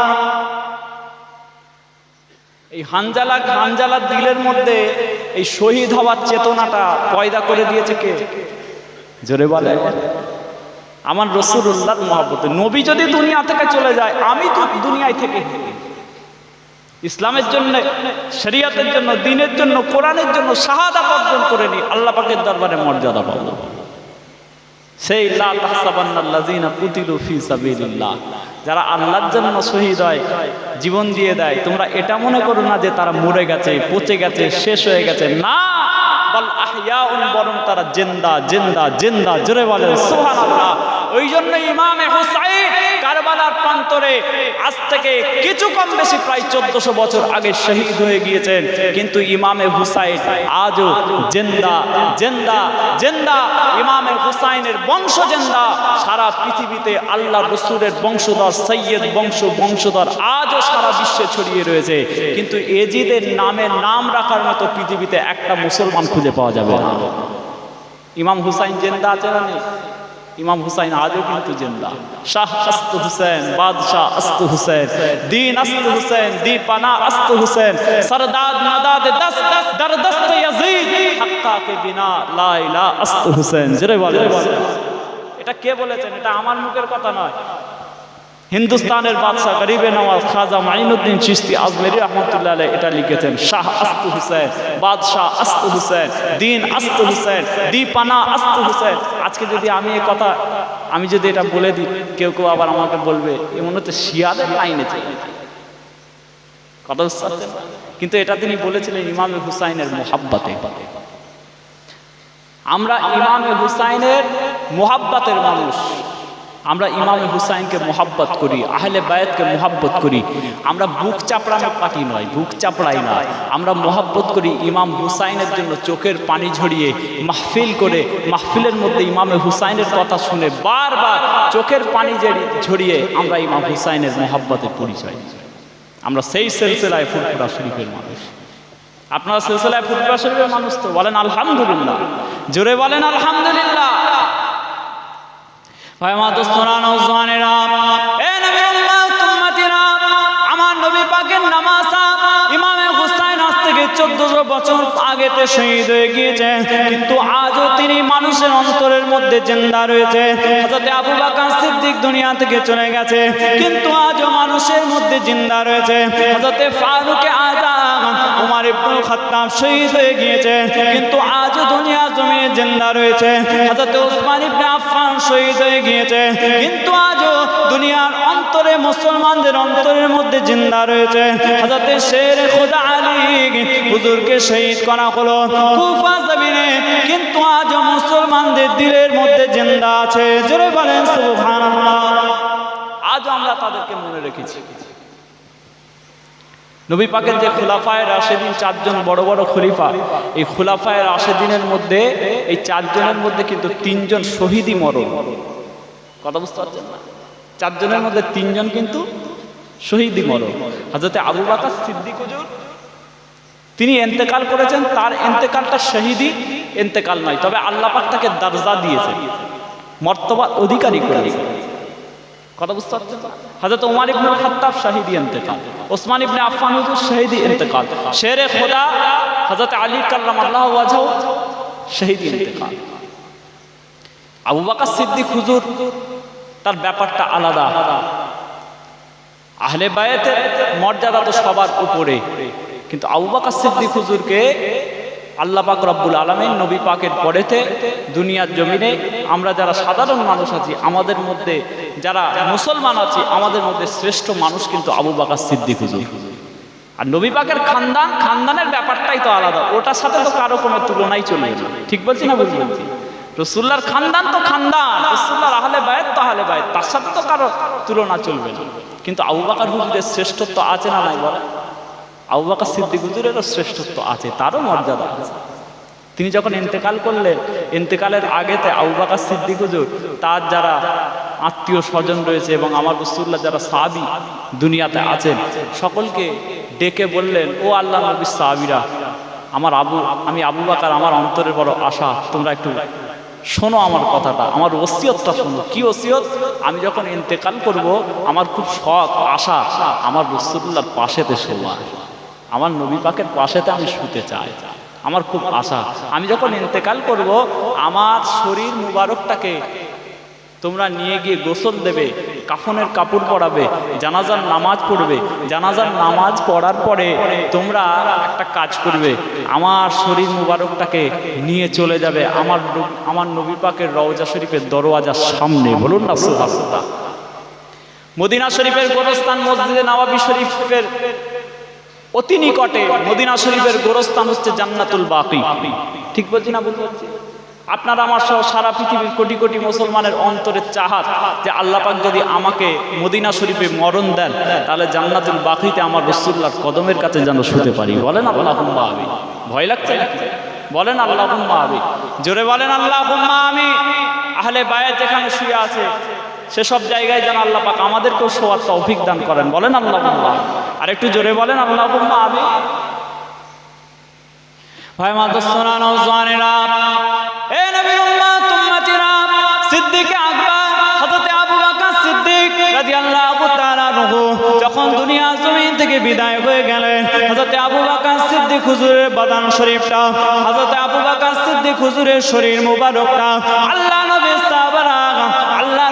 এই হানজালার দিলের মধ্যে এই শহীদ হওয়ার চেতনাটা পয়দা করে দিয়েছে কে? জোরে বলে, আমার রাসূলুল্লাহর মহব্বতে। নবী যদি দুনিয়া থেকে চলে যায়, আমি তো দুনিয়ায় থেকে ইসলামের জন্য, শরীয়তের জন্য, দ্বীনের জন্য, কোরআনের জন্য শাহাদাত অর্জন করে নি, আল্লাহ পাকের দরবারে মর্যাদা পাবো। সেই লা তাহসাবান্নাল্লাযীনা কুতিলু ফী সাবিলিল্লাহ, যারা আল্লাহর জন্য শহীদ হয়, জীবন দিয়ে দেয়, তোমরা এটা মনে করো না যে তারা মরে গেছে, পচে গেছে, শেষ হয়ে গেছে। না, বাল আহইয়াউন, বরং তারা জিন্দা জিন্দা জিন্দা। জোরে বলেন সুবহানাল্লাহ। ওই জন্য ইমামে হুসাইন কারবালার প্রান্তরে আজ থেকে কিছু কম বেশি প্রায় 1400 বছর আগে শহীদ হয়ে গিয়েছেন, কিন্তু ইমামে হুসাইন আজও জিন্দা জিন্দা জিন্দা। ইমামে হুসাইনের বংশ জিন্দা। সারা পৃথিবীতে আল্লাহ রাসূলের বংশধর, সৈয়দ বংশধর আজও সারা বিশ্বে ছড়িয়ে রয়েছে, কিন্তু এজিদের নাম রাখার মতো পৃথিবীতে একটা মুসলমান খুঁজে পাওয়া যাবে না। ইমাম হুসাইন জিন্দা আছে না নেই? ইমাম হুসাইন আজও কিন্তু জিন্দা। শাহ আস্ত হুসেন, বাদশাহ আস্ত হুসেন, দিন আস্ত হুসেন, দীপানা আস্ত হুসেন, সরদাদ নাদাদ দস্ত দরদস্ত ইয়াজিদ, হাক্কা কে বিনা লা ইলাহা আস্ত হুসেন। জোরে বলেন। এটা কে বলেছেন? এটা আমার মুখের কথা নয়। হিন্দুস্তানের বাদশাহ গরিবে নওয়াজ খাজা মাইনুদ্দিন চিশতি আজমেরি রহমতুল্লাহ আলাইহি এটা লিখেছেন। শাহ আস্ত হুসেন, বাদশাহ আস্ত হুসেন, দিন আস্ত হুসেন, দীপানা আস্ত হুসেন। আজকে যদি আমি এই কথা আমি যদি এটা বলে দিই, কেউ কেউ আবার আমাকে বলবে এমন হচ্ছে শিয়াদের লাইনে কথা বুঝতে পারছেন? কিন্তু এটা তিনি বলেছিলেন ইমামে হুসাইনের মোহাব্বতে। আমরা ইমামে হুসাইনের মোহাব্বতের মানুষ। আমরা ইমামে হুসাইনকে মোহাব্বত করি, আহলে বায়াতকে মোহাব্বত করি। আমরা বুক চাপড়ানো পার্টি নয়, বুক চাপড়াই না। আমরা মোহাব্বত করি ইমাম হুসাইনের জন্য চোখের পানি ঝরিয়ে মাহফিল করে, মাহফিলের মধ্যে ইমামে হুসাইনের কথা শুনে বারবার চোখের পানি ঝরিয়ে আমরা ইমাম হুসাইনের মোহাব্বতের পরিচয়। আমরা সেই সিলসিলায় ফুরফুরা শরীফের মানুষ। আপনারা সিলসিলায় ফুরফুরা শরীফের মানুষ তো? বলেন আলহামদুলিল্লাহ, জোরে বলেন আলহামদুলিল্লাহ। ভাই মা দোস্তরা নওজওয়ানেরা, এ নবীর উম্মত উম্মতিরা, আমার নবী পাকের নামাজা ইমামে হুসাইন আজ থেকে 1400 বছর আগেতে শহীদ হয়ে গিয়েছে, কিন্তু আজও তিনি মানুষের অন্তরের মধ্যে জিন্দা রয়েছে। হযরত আবু বকর সিদ্দিক দুনিয়া থেকে চলে গেছে, কিন্তু আজও মানুষের মধ্যে জিন্দা রয়েছে। হযরত ফারুক আযম উমর ইবনুল খাত্তাব শহীদ হয়ে গিয়েছে, কিন্তু আজও দুনিয়া জমিনে জিন্দা রয়েছে। হযরত উসমান ইবনে আফফান শহীদ হয়ে গিয়েছে, কিন্তু আজও দুনিয়ার অন্তরে মুসলমানদের অন্তরের মধ্যে জিন্দা রয়েছে। হযরত শের খোদা আলী হুজুরকে শহীদ করা হলো কুফা জমিনে, কিন্তু আজও মুসলমানদের দিলের মধ্যে জিন্দা আছে। জোরে বলেন সুবহানাল্লাহ। আজও আমরা তাদেরকে মনে রেখেছি। নবী পাকের যে খুলাফায়ে রাশেদিন, 4 জন বড় বড় খলিফা, এই খুলাফায়ে রাশেদিনের মধ্যে এই 4 জনের মধ্যে কিন্তু 3 জন শহীদি মরণ। কথা বুঝতে পারছেন না? 4 জনের মধ্যে 3 জন কিন্তু শহীদি মরণ। হযরত আবু বকর সিদ্দিক হুজুর তিনি ইন্তেকাল করেছেন, তার ইন্তেকালটা শহীদি ইন্তেকাল নয়, তবে আল্লাহ পাক তাকে দরজা দিয়েছেন, মর্তবা অধিকারী করেছেন। কথা বুঝতে পারছেন? হযরত উমর ইবনুল খাত্তাব শহীদি ইন্তেকাল, ওসমান ইবনে আফফান হুজুর শহীদি ইন্তেকাল, শেরে খোদা হযরত আলী কাররামাল্লাহু ওয়াজহু শহীদি ইন্তেকাল। আবু বকর সিদ্দিক হুজুর তার ব্যাপারটা আলাদা। আহলে বায়াতের মর্যাদা তো সবার উপরে, কিন্তু আবু বকর সিদ্দিক হুজুরকে আল্লাহ পাক রব্বুল আলামিন নবী পাকের পরেতে দুনিয়ার জমিনে আমরা যারা সাধারণ মানুষ আছি, আমাদের মধ্যে যারা মুসলমান আছি, আমাদের মধ্যে শ্রেষ্ঠ মানুষ কিন্তু আবু বকর সিদ্দিক হুজুর। আর নবী পাকের খানদানের ব্যাপারটাই তো আলাদা, ওটার সাথে তো কারো কোনো তুলনাই চলবে না। ঠিক বলছি না? বলছি। রাসূলুল্লাহর খানদান তো খানদান, রাসূলুল্লাহর আহলে বায়াত তো আহলে বায়াত, তার সাথে তো কারো তুলনা চলবে না। কিন্তু আবু বকর হুজুরের শ্রেষ্ঠত্ব আছে না নাই বলে? আবু বকর সিদ্দিক হুজুরেরও শ্রেষ্ঠত্ব আছে, তারও মর্যাদা আছে। তিনি যখন ইন্তেকাল করলেন, ইন্তেকালের আগেতে আবু বকর সিদ্দিক হুজুর তার যারা আত্মীয় স্বজন রয়েছে এবং আমার রাসূলুল্লাহ যারা সাহাবী দুনিয়াতে আছেন, সকলকে ডেকে বললেন, ও আল্লাহ নবীর সাহাবীরা, আমি আবু বকর, আমার অন্তরের বড় আশা, তোমরা একটু শোনো আমার কথাটা, আমার ওসিয়তটা শোনো। কি ওসিয়ত? আমি যখন ইন্তেকাল করব, আমার খুব শখ আশা, আমার রাসূলুল্লাহর পাশেতে শোয়া, আমার নবী পাকের পাশেতে আমি শুতে চাই। আমার খুব আশা, আমি যখন ইন্তেকাল করব, আমার শরীর মুবারকটাকে তোমরা নিয়ে গিয়ে গোসল দেবে, কাফনের কাপড় পরাবে, জানাজার নামাজ পড়বে, জানাজার নামাজ পড়ার পরে তোমরা একটা কাজ করবে, আমার শরীর মুবারকটাকে নিয়ে চলে যাবে আমার নবী পাকের রওজা শরীফের দরওয়াজার সামনে। বলুন না সুবহানাল্লাহ। মদিনা শরীফের গোরস্থান মসজিদে নববী শরীফের অতি নিকটে মদিনা শরীফের গোরস্থান হচ্ছে জান্নাতুল বাকি। ঠিক বলছি না? বলতে পারছি? আপনারা আমার সহ সারা পৃথিবীর কোটি কোটি মুসলমানের অন্তরের চাহাত যে আল্লাহ পাক যদি আমাকে মদিনা শরীফে মরণ দেন, তাহলে জান্নাতুল বাকিতে আমার রাসূলুল্লাহর কদমের কাছে যেন শুতে পারি। বলেন আল্লাহুম্মা আমিন। ভয় লাগছে নাকি? বলেন আল্লাহুম্মা আমিন। জোরে বলেন আল্লাহুম্মা আমিন। আহলে বায়াত যেখানে শুয়ে আছে সেসব জায়গায় যেন আল্লাহ পাক আমাদেরকেও শোয়ার তৌফিক দান করেন। বলেন আল্লাহুম্মা। আর একটু জোরে বলেন আল্লাহুম্মা আমিন। ভাই মা দোস্তরা নওজওয়ানেরা, এ নবীর উম্মত উম্মতিরা, সিদ্দিক আকবর হযরত আবু বকর সিদ্দিক রাদিয়াল্লাহু তাআলা আনহু যখন দুনিয়া জমিন থেকে বিদায় হয়ে গেলেন, হযরত আবু বকর সিদ্দিক হুজুরের বাদান শরীফটা, হযরত আবু বকর সিদ্দিক হুজুরের শরীর মুবারকটা আল্লাহ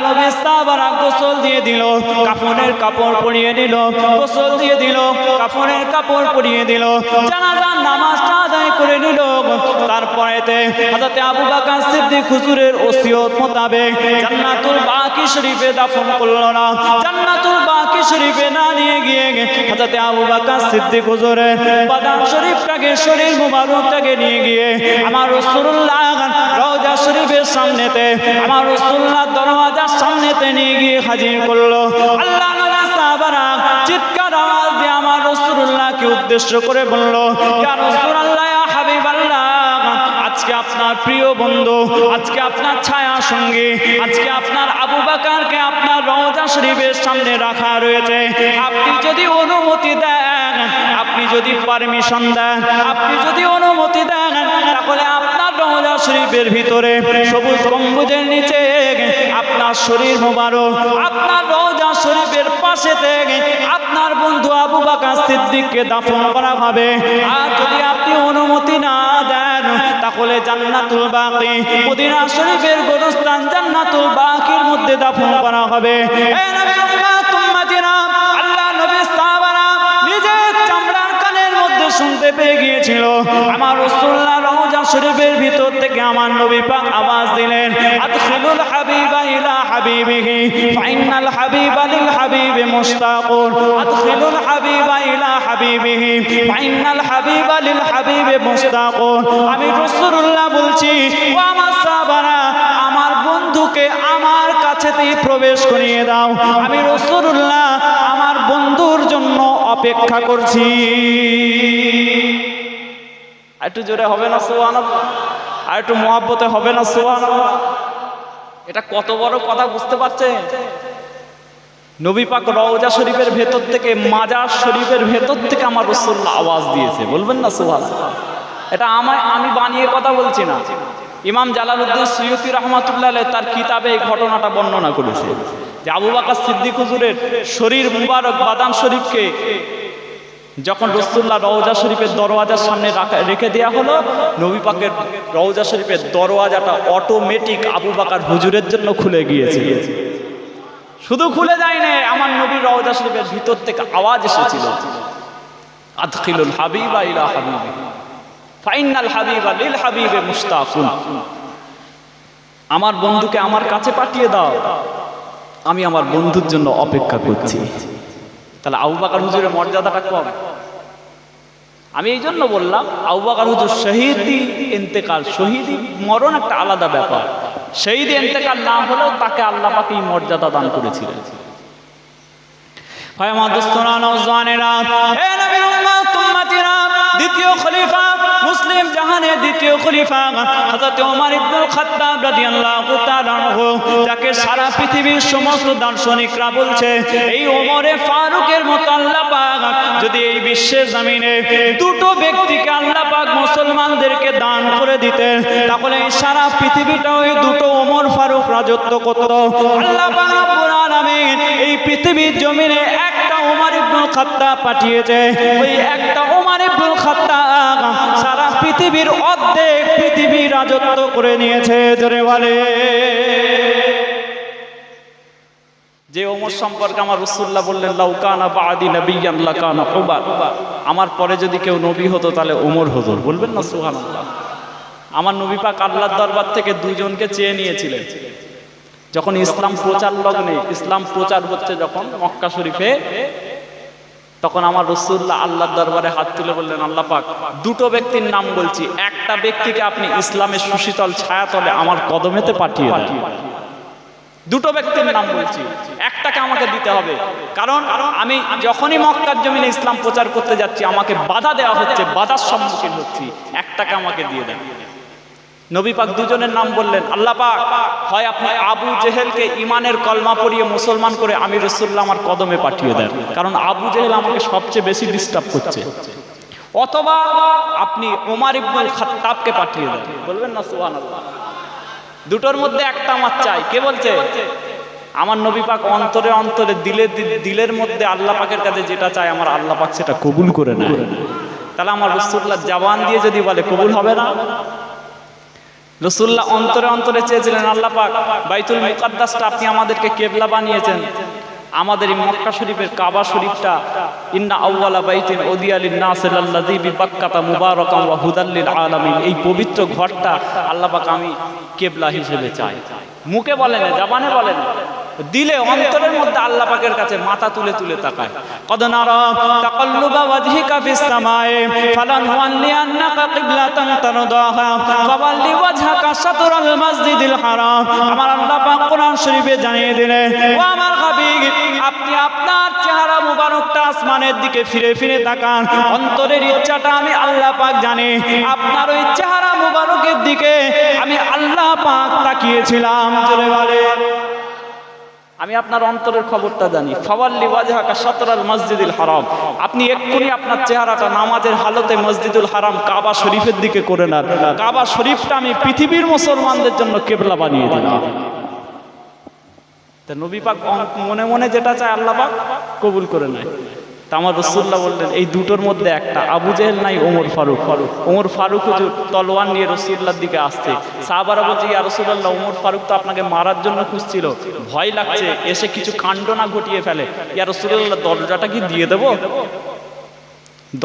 নবী সাহাবারা গোসল দিয়ে দিল, কাফনের কাপড় পরিয়ে দিল, গোসল দিয়ে দিল, কাফনের কাপড় পরিয়ে দিল, জানাজার নামাজটা আদায় করে নিল। তারপরেতে হযরত আবু বকর সিদ্দিক হুজুরের ওসিয়ত মোতাবেক জান্নাতুল বাকি শরীফে দাফন করলো না, জান্নাতুল বাকি বাকি শরীফে না নিয়ে গিয়ে হযরত আবু বকর সিদ্দিক হুজুরের বাদান শরীফটাকে শরীর মুবারকটাকে নিয়ে গিয়ে আমার রাসূলুল্লাহ রওজা শরীফের সামনেতে আমার রাসূলুল্লাহ দরওয়াজার সামনেতে নিয়ে গিয়ে হাজির করলো। আল্লাহ নবী সাহাবারা চিৎকার আওয়াজ দিয়ে আমার রাসূলুল্লাহকে উদ্দেশ্য করে বলল, ইয়া রাসূলুল্লাহ, ইয়া হাবিবাল্লাহ, আজকে আপনার প্রিয় বন্ধু, আজকে আপনার ছায়া সঙ্গী, আজকে আপনার আবু বকরকে আপনার রওজা শরীফের সামনে রাখা রয়েছে। আপনি যদি অনুমতি দেন, আপনি যদি পারমিশন দেন, আপনি যদি অনুমতি দেন, তাহলে আপনার রওজা শরীফের ভিতরে সবুজ গম্বুজের নিচে আপনার শরীর মোবারক, আপনার রওজা শরীফের পাশে থেকে আপনার বন্ধু আবু বকর সিদ্দিককে দাফন করা হবে। আর যদি আপনি অনুমতি না দেন, তাহলে জান্নাতুল বাকি, মদিনা শরীফের গোরস্থান জান্নাতুল বাকির মধ্যে দাফন করা হবে। এ নবী উম্মত উম্মতিরা, আল্লাহ নবী সাহাবারা নিজের চামড়ার কানের মধ্যে শুনতে পেয়ে গিয়েছিল। আমার রাসূলুল্লাহ রওজা শরীফের ভিতর থেকে আমার নবী পাক আওয়াজ দিলেন, আদখিলুল হাবিবা ইলা হাবিবিহি ফাইনাল হাবিবা লিল হাবিবি মুশতাকুন, আদখিলুল হাবিবা ইলা হাবিবিহি ফাইনাল হাবিবা লিল হাবিবি মুশতাকুন। আমি রাসূলুল্লাহ বলছি, ও আমার সাহাবারা, আমার বন্ধুকে আমার কাছেতেই প্রবেশ করিয়ে দাও। আমি রাসূলুল্লাহ আমার বন্ধুর জন্য অপেক্ষা করছি। একটু জোরে হবে না সুবহানাল্লাহ? আর একটু মহব্বতে হবে না সুবহানাল্লাহ? এটা কত বড় কথা বুঝতে পারছেন? নবী পাক রওজা শরীফের ভেতর থেকে, মাজার শরীফের ভেতর থেকে আমার রাসূলুল্লাহ আওয়াজ দিয়েছে, বলবেন না সুবহানাল্লাহ? এটা আমি বানিয়ে কথা বলছি না। ইমাম জালালউদ্দিন সুয়ুতী রাহমাতুল্লাহ আলাইহি তার কিতাবে এই ঘটনাটা বর্ণনা করেছে যে আবু বকর সিদ্দিক হুজুরের শরীর মুবারক বাদান শরীফকে যখন রাসূলুল্লাহ রওজা শরীফের দরওয়াজার সামনে রেখে দেওয়া হলো, নবী পাকের রওজা শরীফের দরওয়াজাটা অটোমেটিক আবু বকর হুজুরের জন্য খুলে গিয়েছে। শুধু খুলে যায় না, আমার নবীর রওজা শরীফের ভিতর থেকে আওয়াজ এসেছিল, আদখিলুল হাবিবা ইলা হাবিবি ফাইনাল হাবিবা লিল হাবিবি মুশতাকুন। আমার বন্ধুকে আমার কাছে পাঠিয়ে দাও, আমি আমার বন্ধুর জন্য অপেক্ষা করছি। তাহলে আবু বকর হুজুরের মর্যাদাটা কম? আমি এই জন্য বললাম, আবু বকর হুজুর শহীদি ইন্তেকাল, শহীদি মরণ একটা আলাদা ব্যাপার। শহীদি ইন্তেকাল না হলেও তাকে আল্লাহ পাক এই মর্যাদা দান করেছিলেন। ভাই আমার দোস্তরা, নওজওয়ানেরা, এ নবীর উম্মত উম্মতিরা, দ্বিতীয় খলিফা, মুসলিম জাহানের দ্বিতীয় খলিফা হযরত ওমর ইবনুল খাত্তাব রাদিয়াল্লাহু তাআলা আনহু, যাকে সারা পৃথিবীর সমস্ত দার্শনিকরা বলছে এই ওমরে ফারুকের মতো আল্লাহ পাক যদি এই বিশ্বের জমিনে দুটো ব্যক্তিকে আল্লাহ পাক মুসলমানদেরকে দান করে দিতেন, তাহলে এই সারা পৃথিবীটা ওই দুটো ওমর ফারুক রাজত্ব করত। আল্লাহ পাক রব্বুল আলামিন এই পৃথিবীর জমিনে একটা ওমর ইবনুল খাত্তাব পাঠিয়েছে। ওই একটা ওমর ইবনুল খাত্তাব সারা পৃথিবীর অর্ধেক পৃথিবী রাজত্ব করে নিয়েছে। জোরে বলে। যে ওমর সম্পর্কে আমার রাসূলুল্লাহ বললেন, লাউ কানা বাদি নাবিয়্যান লাকানা উমর, আমার পরে যদি কেউ নবী হতো তাহলে ওমর হতো, বলবেন না সুবহানাল্লাহ? আমার নবী পাক আল্লাহর দরবার থেকে দুজনকে চেয়ে নিয়েছিলেন। যখন ইসলাম প্রচার লগ্নে, ইসলাম প্রচার হচ্ছে যখন মক্কা শরীফে, তখন আমার রাসূলুল্লাহ আল্লাহর দরবারে হাত তুলে বললেন, আল্লাহ পাক দুটো ব্যক্তির নাম বলছি, একটা ব্যক্তিকে আপনি ইসলামের সুশীতল ছায়াতলে আমার কদমেতে পাঠিয়ে দেন। দুটো ব্যক্তির নাম বলছি, একটাকে আমাকে দিতে হবে, কারণ আমি যখনই মক্কার জমিনে ইসলাম প্রচার করতে যাচ্ছি আমাকে বাধা দেওয়া হচ্ছে, বাধার সম্মুখীন হচ্ছি, একটাকে আমাকে দিয়ে দেন। নবী পাক দুজনের নাম বললেন, আল্লাহ পাক হয় আপনি আবু জেহেলকে ইমানের কলমা পড়িয়ে মুসলমান করে আমি রাসূলুল্লাহ আমার কদমে পাঠিয়ে দেন, কারণ আবু জেহেল আমাকে সবচেয়ে বেশি ডিস্টার্ব করছে, অথবা আপনি ওমর ইবনুল খাত্তাবকে পাঠিয়ে দেন। বলবেন না সুবহানাল্লাহ? দুটোর মধ্যে একটা আমার চাই। কে বলছে? আমার নবী পাক অন্তরে অন্তরে দিলের মধ্যে আল্লাহ পাকের কাছে যেটা চায় আমার আল্লাহ পাক সেটা কবুল করে নেয়। তাহলে আমার রাসূলুল্লাহ জবান দিয়ে যদি বলে কবুল হবে না? রাসূলুল্লাহ অন্তরে অন্তরে চেয়েছিলেন, আল্লাহ পাক বাইতুল মুকাদ্দাসটা আপনি আমাদেরকে কিবলা বানিয়েছেন, আমাদের এই মক্কা শরীফের কাবা শরীফটা ইন্না আউওয়ালা বাইতিন উদিয়া লিন-নাস লাল্লাযী বিবাক্কাতা মুবারাকান ওয়া হুদাল লিল আলামিন, এই পবিত্র ঘরটা আল্লাহ পাক আমি কিবলা হিসেবে চাই। মুখে বলেন, জবানে বলেন, দিলে অন্তরের মধ্যে আল্লাহ পাকের কাছে মাথা তুলে তুলে তাকায়। কদ নারা তাকাল্লুবা ওয়াজহিকা ফিস সামায়ে ফালানুওয়াল্লিয়ান্নাকা কিবলাতান তারদাহা ফাওয়াল্লি ওয়াজহাকা শাতরাল মাসজিদিল হারাম। আমার আল্লাহ পাক কোরআন শরীফে জানিয়ে দিলেন, ও আমার হাবিব, আপনি আপনার চেহারা মুবারকটা আসমানের দিকে ফিরে ফিরে তাকান। অন্তরের ইচ্ছাটা আমি আল্লাহ পাক জানি। আপনার ওই চেহারা মুবারকের দিকে আমি আল্লাহ পাক তাকিয়েছিলাম। জোরে বলেন, আমি আপনার অন্তরের খবরটা জানি। ফাওয়াল্লি ওয়াজহাকা শাতরাল মসজিদিল হারাম, আপনি এক্ষুনি আপনার চেহারাটা নামাজের হালতে মসজিদুল হারাম কাবা শরীফের দিকে করে নেন। কাবা শরীফটা আমি পৃথিবীর মুসলমানদের জন্য কিবলা বানিয়ে দিলাম। তা নবী পাক মনে মনে যেটা চায় আল্লাহ পাক কবুল করে নেয়। তা আমার রাসূলুল্লাহ বললেন, এই দুটোর মধ্যে একটা, আবু জেহেল নাই ওমর ফারুক। ওমর ফারুক হুজুর তলোয়ার নিয়ে রাসূলুল্লাহর দিকে আসছে। সাহাবারা বলছে, ইয়া রাসূলুল্লাহ, ওমর ফারুক তো আপনাকে মারার জন্য খুঁজছিল, ভয় লাগছে এসে কিছু কাণ্ড না ঘটিয়ে ফেলে। ইয়া রাসূলুল্লাহ, দরজাটা কি দিয়ে দেবো?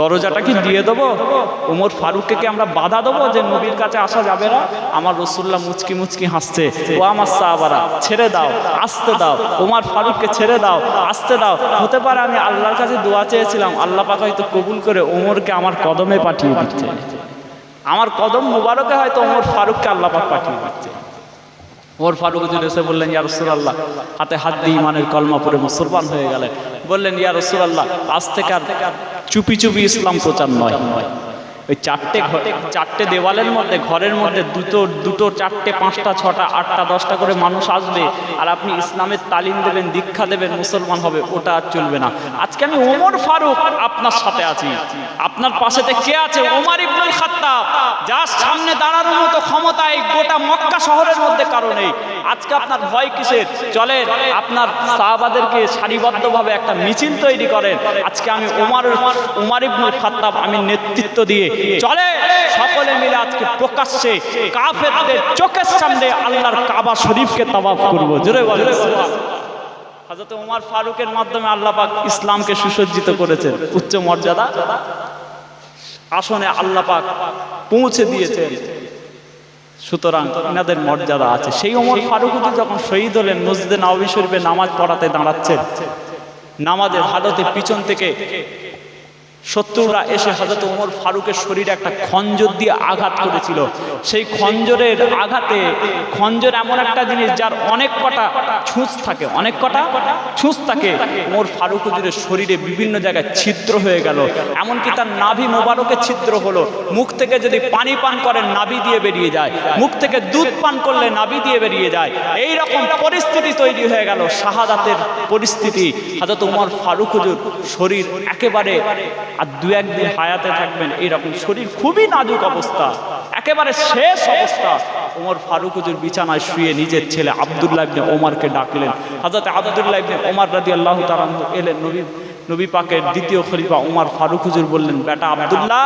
দরজাটা কি দিয়ে দেবো? ওমর ফারুককে কি আমরা বাধা দেবো যে নবীর কাছে আসা যাবে না? আমার রাসূলুল্লাহ মুচকি মুচকি হাসছে, ও আমার সাহাবারা, ছেড়ে দাও, আসতে দাও, ওমর ফারুককে ছেড়ে দাও, আসতে দাও। হতে পারে আমি আল্লাহর কাছে দোয়া চেয়েছিলাম, আল্লাহ পাক হয়তো কবুল করে ওমরকে আমার কদমে পাঠিয়ে দিচ্ছে। আমার কদম মুবারকে হয়তো ওমর ফারুককে আল্লাহ পাক পাঠিয়ে দিচ্ছে। ওমর ফারুক হুজুর এসে বললেন, ইয়া রাসূলুল্লাহ, হাতে হাত দিয়ে ইমানের কলমা পড়ে মুসলমান হয়ে গেলেন। বললেন, ইয়া রাসূলুল্লাহ, আজ থেকে আর চুপি চুপি ইসলাম প্রচার নয়। ওই চারটে দেওয়ালের মধ্যে, ঘরের মধ্যে দুটো চারটে পাঁচটা ছটা আটটা দশটা করে মানুষ আসবে, আর আপনি ইসলামের তালিম দেবেন, দীক্ষা দেবেন, মুসলমান হবে, ওটা আর চলবে না। আজকে আমি ওমর ফারুক আপনার সাথে আছি। আপনার পাশেতে কে আছে? ওমর ইবনুল খাত্তাব, যার সামনে দাঁড়ানোর মতো ক্ষমতা এই গোটা মক্কা শহরের মধ্যে কারো নেই। আজকে আপনার ভয় কিসের? চলেন আপনার সাহাবাদেরকে সারিবদ্ধভাবে একটা মিছিল তৈরি করেন। আজকে আমি ওমর ইবনুল খাত্তাব, আমি নেতৃত্ব দিয়ে চলে সকলে মিলে আজকে প্রকাশ্যে কাফেরদের চোখের সামনে আল্লাহর কাবা শরীফকে তাওয়াফ করব। জোরে বলেন সুবহানাল্লাহ। হযরত ওমর ফারুকের মাধ্যমে আল্লাহ পাক ইসলামকে সুসজ্জিত করেছেন, উচ্চ মর্যাদা আসনে আল্লাহ পাক পৌঁছে দিয়েছেন। সুতরাং এনাদের মর্যাদা আছে। সেই ওমর ফারুক যখন শহীদ হলেন, মসজিদে নববী শরীফে নামাজ পড়াতে দাঁড়াচ্ছেন, নামাজের হালতে পিছন থেকে শত্রুরা এসে হযরত ওমর ফারুকের শরীরে একটা খঞ্জর দিয়ে আঘাত করেছিল। সেই খঞ্জরের আঘাতে, খঞ্জর এমন একটা জিনিস যার অনেক কটা ছুঁচ থাকে, ওমর ফারুক হুজুরের শরীরে বিভিন্ন জায়গায় ছিদ্র হয়ে গেল। এমনকি তার নাভি মোবারকে ছিদ্র হলো। মুখ থেকে যদি পানি পান করেন নাভি দিয়ে বেরিয়ে যায়, মুখ থেকে দুধ পান করলে নাভি দিয়ে বেরিয়ে যায়। এই রকম পরিস্থিতি তৈরি হয়ে গেল, শাহাদাতের পরিস্থিতি। হযরত ওমর ফারুক হুজুর শরীর একেবারে আর দু একদিন হায়াতে থাকবেন, এইরকম শরীর খুবই নাজুক অবস্থা, একেবারে শেষ অবস্থা। ওমর ফারুক হুজুর বিছানায় শুয়ে নিজের ছেলে আব্দুল্লাহ ইবনে ওমরকে ডাকলেন। হযরত আব্দুল্লাহ ইবনে ওমর রাদিয়াল্লাহু তাআলা এলেন। নবী পাকের দ্বিতীয় খলিফা ওমর ফারুক হুজুর বললেন, বেটা আব্দুল্লাহ,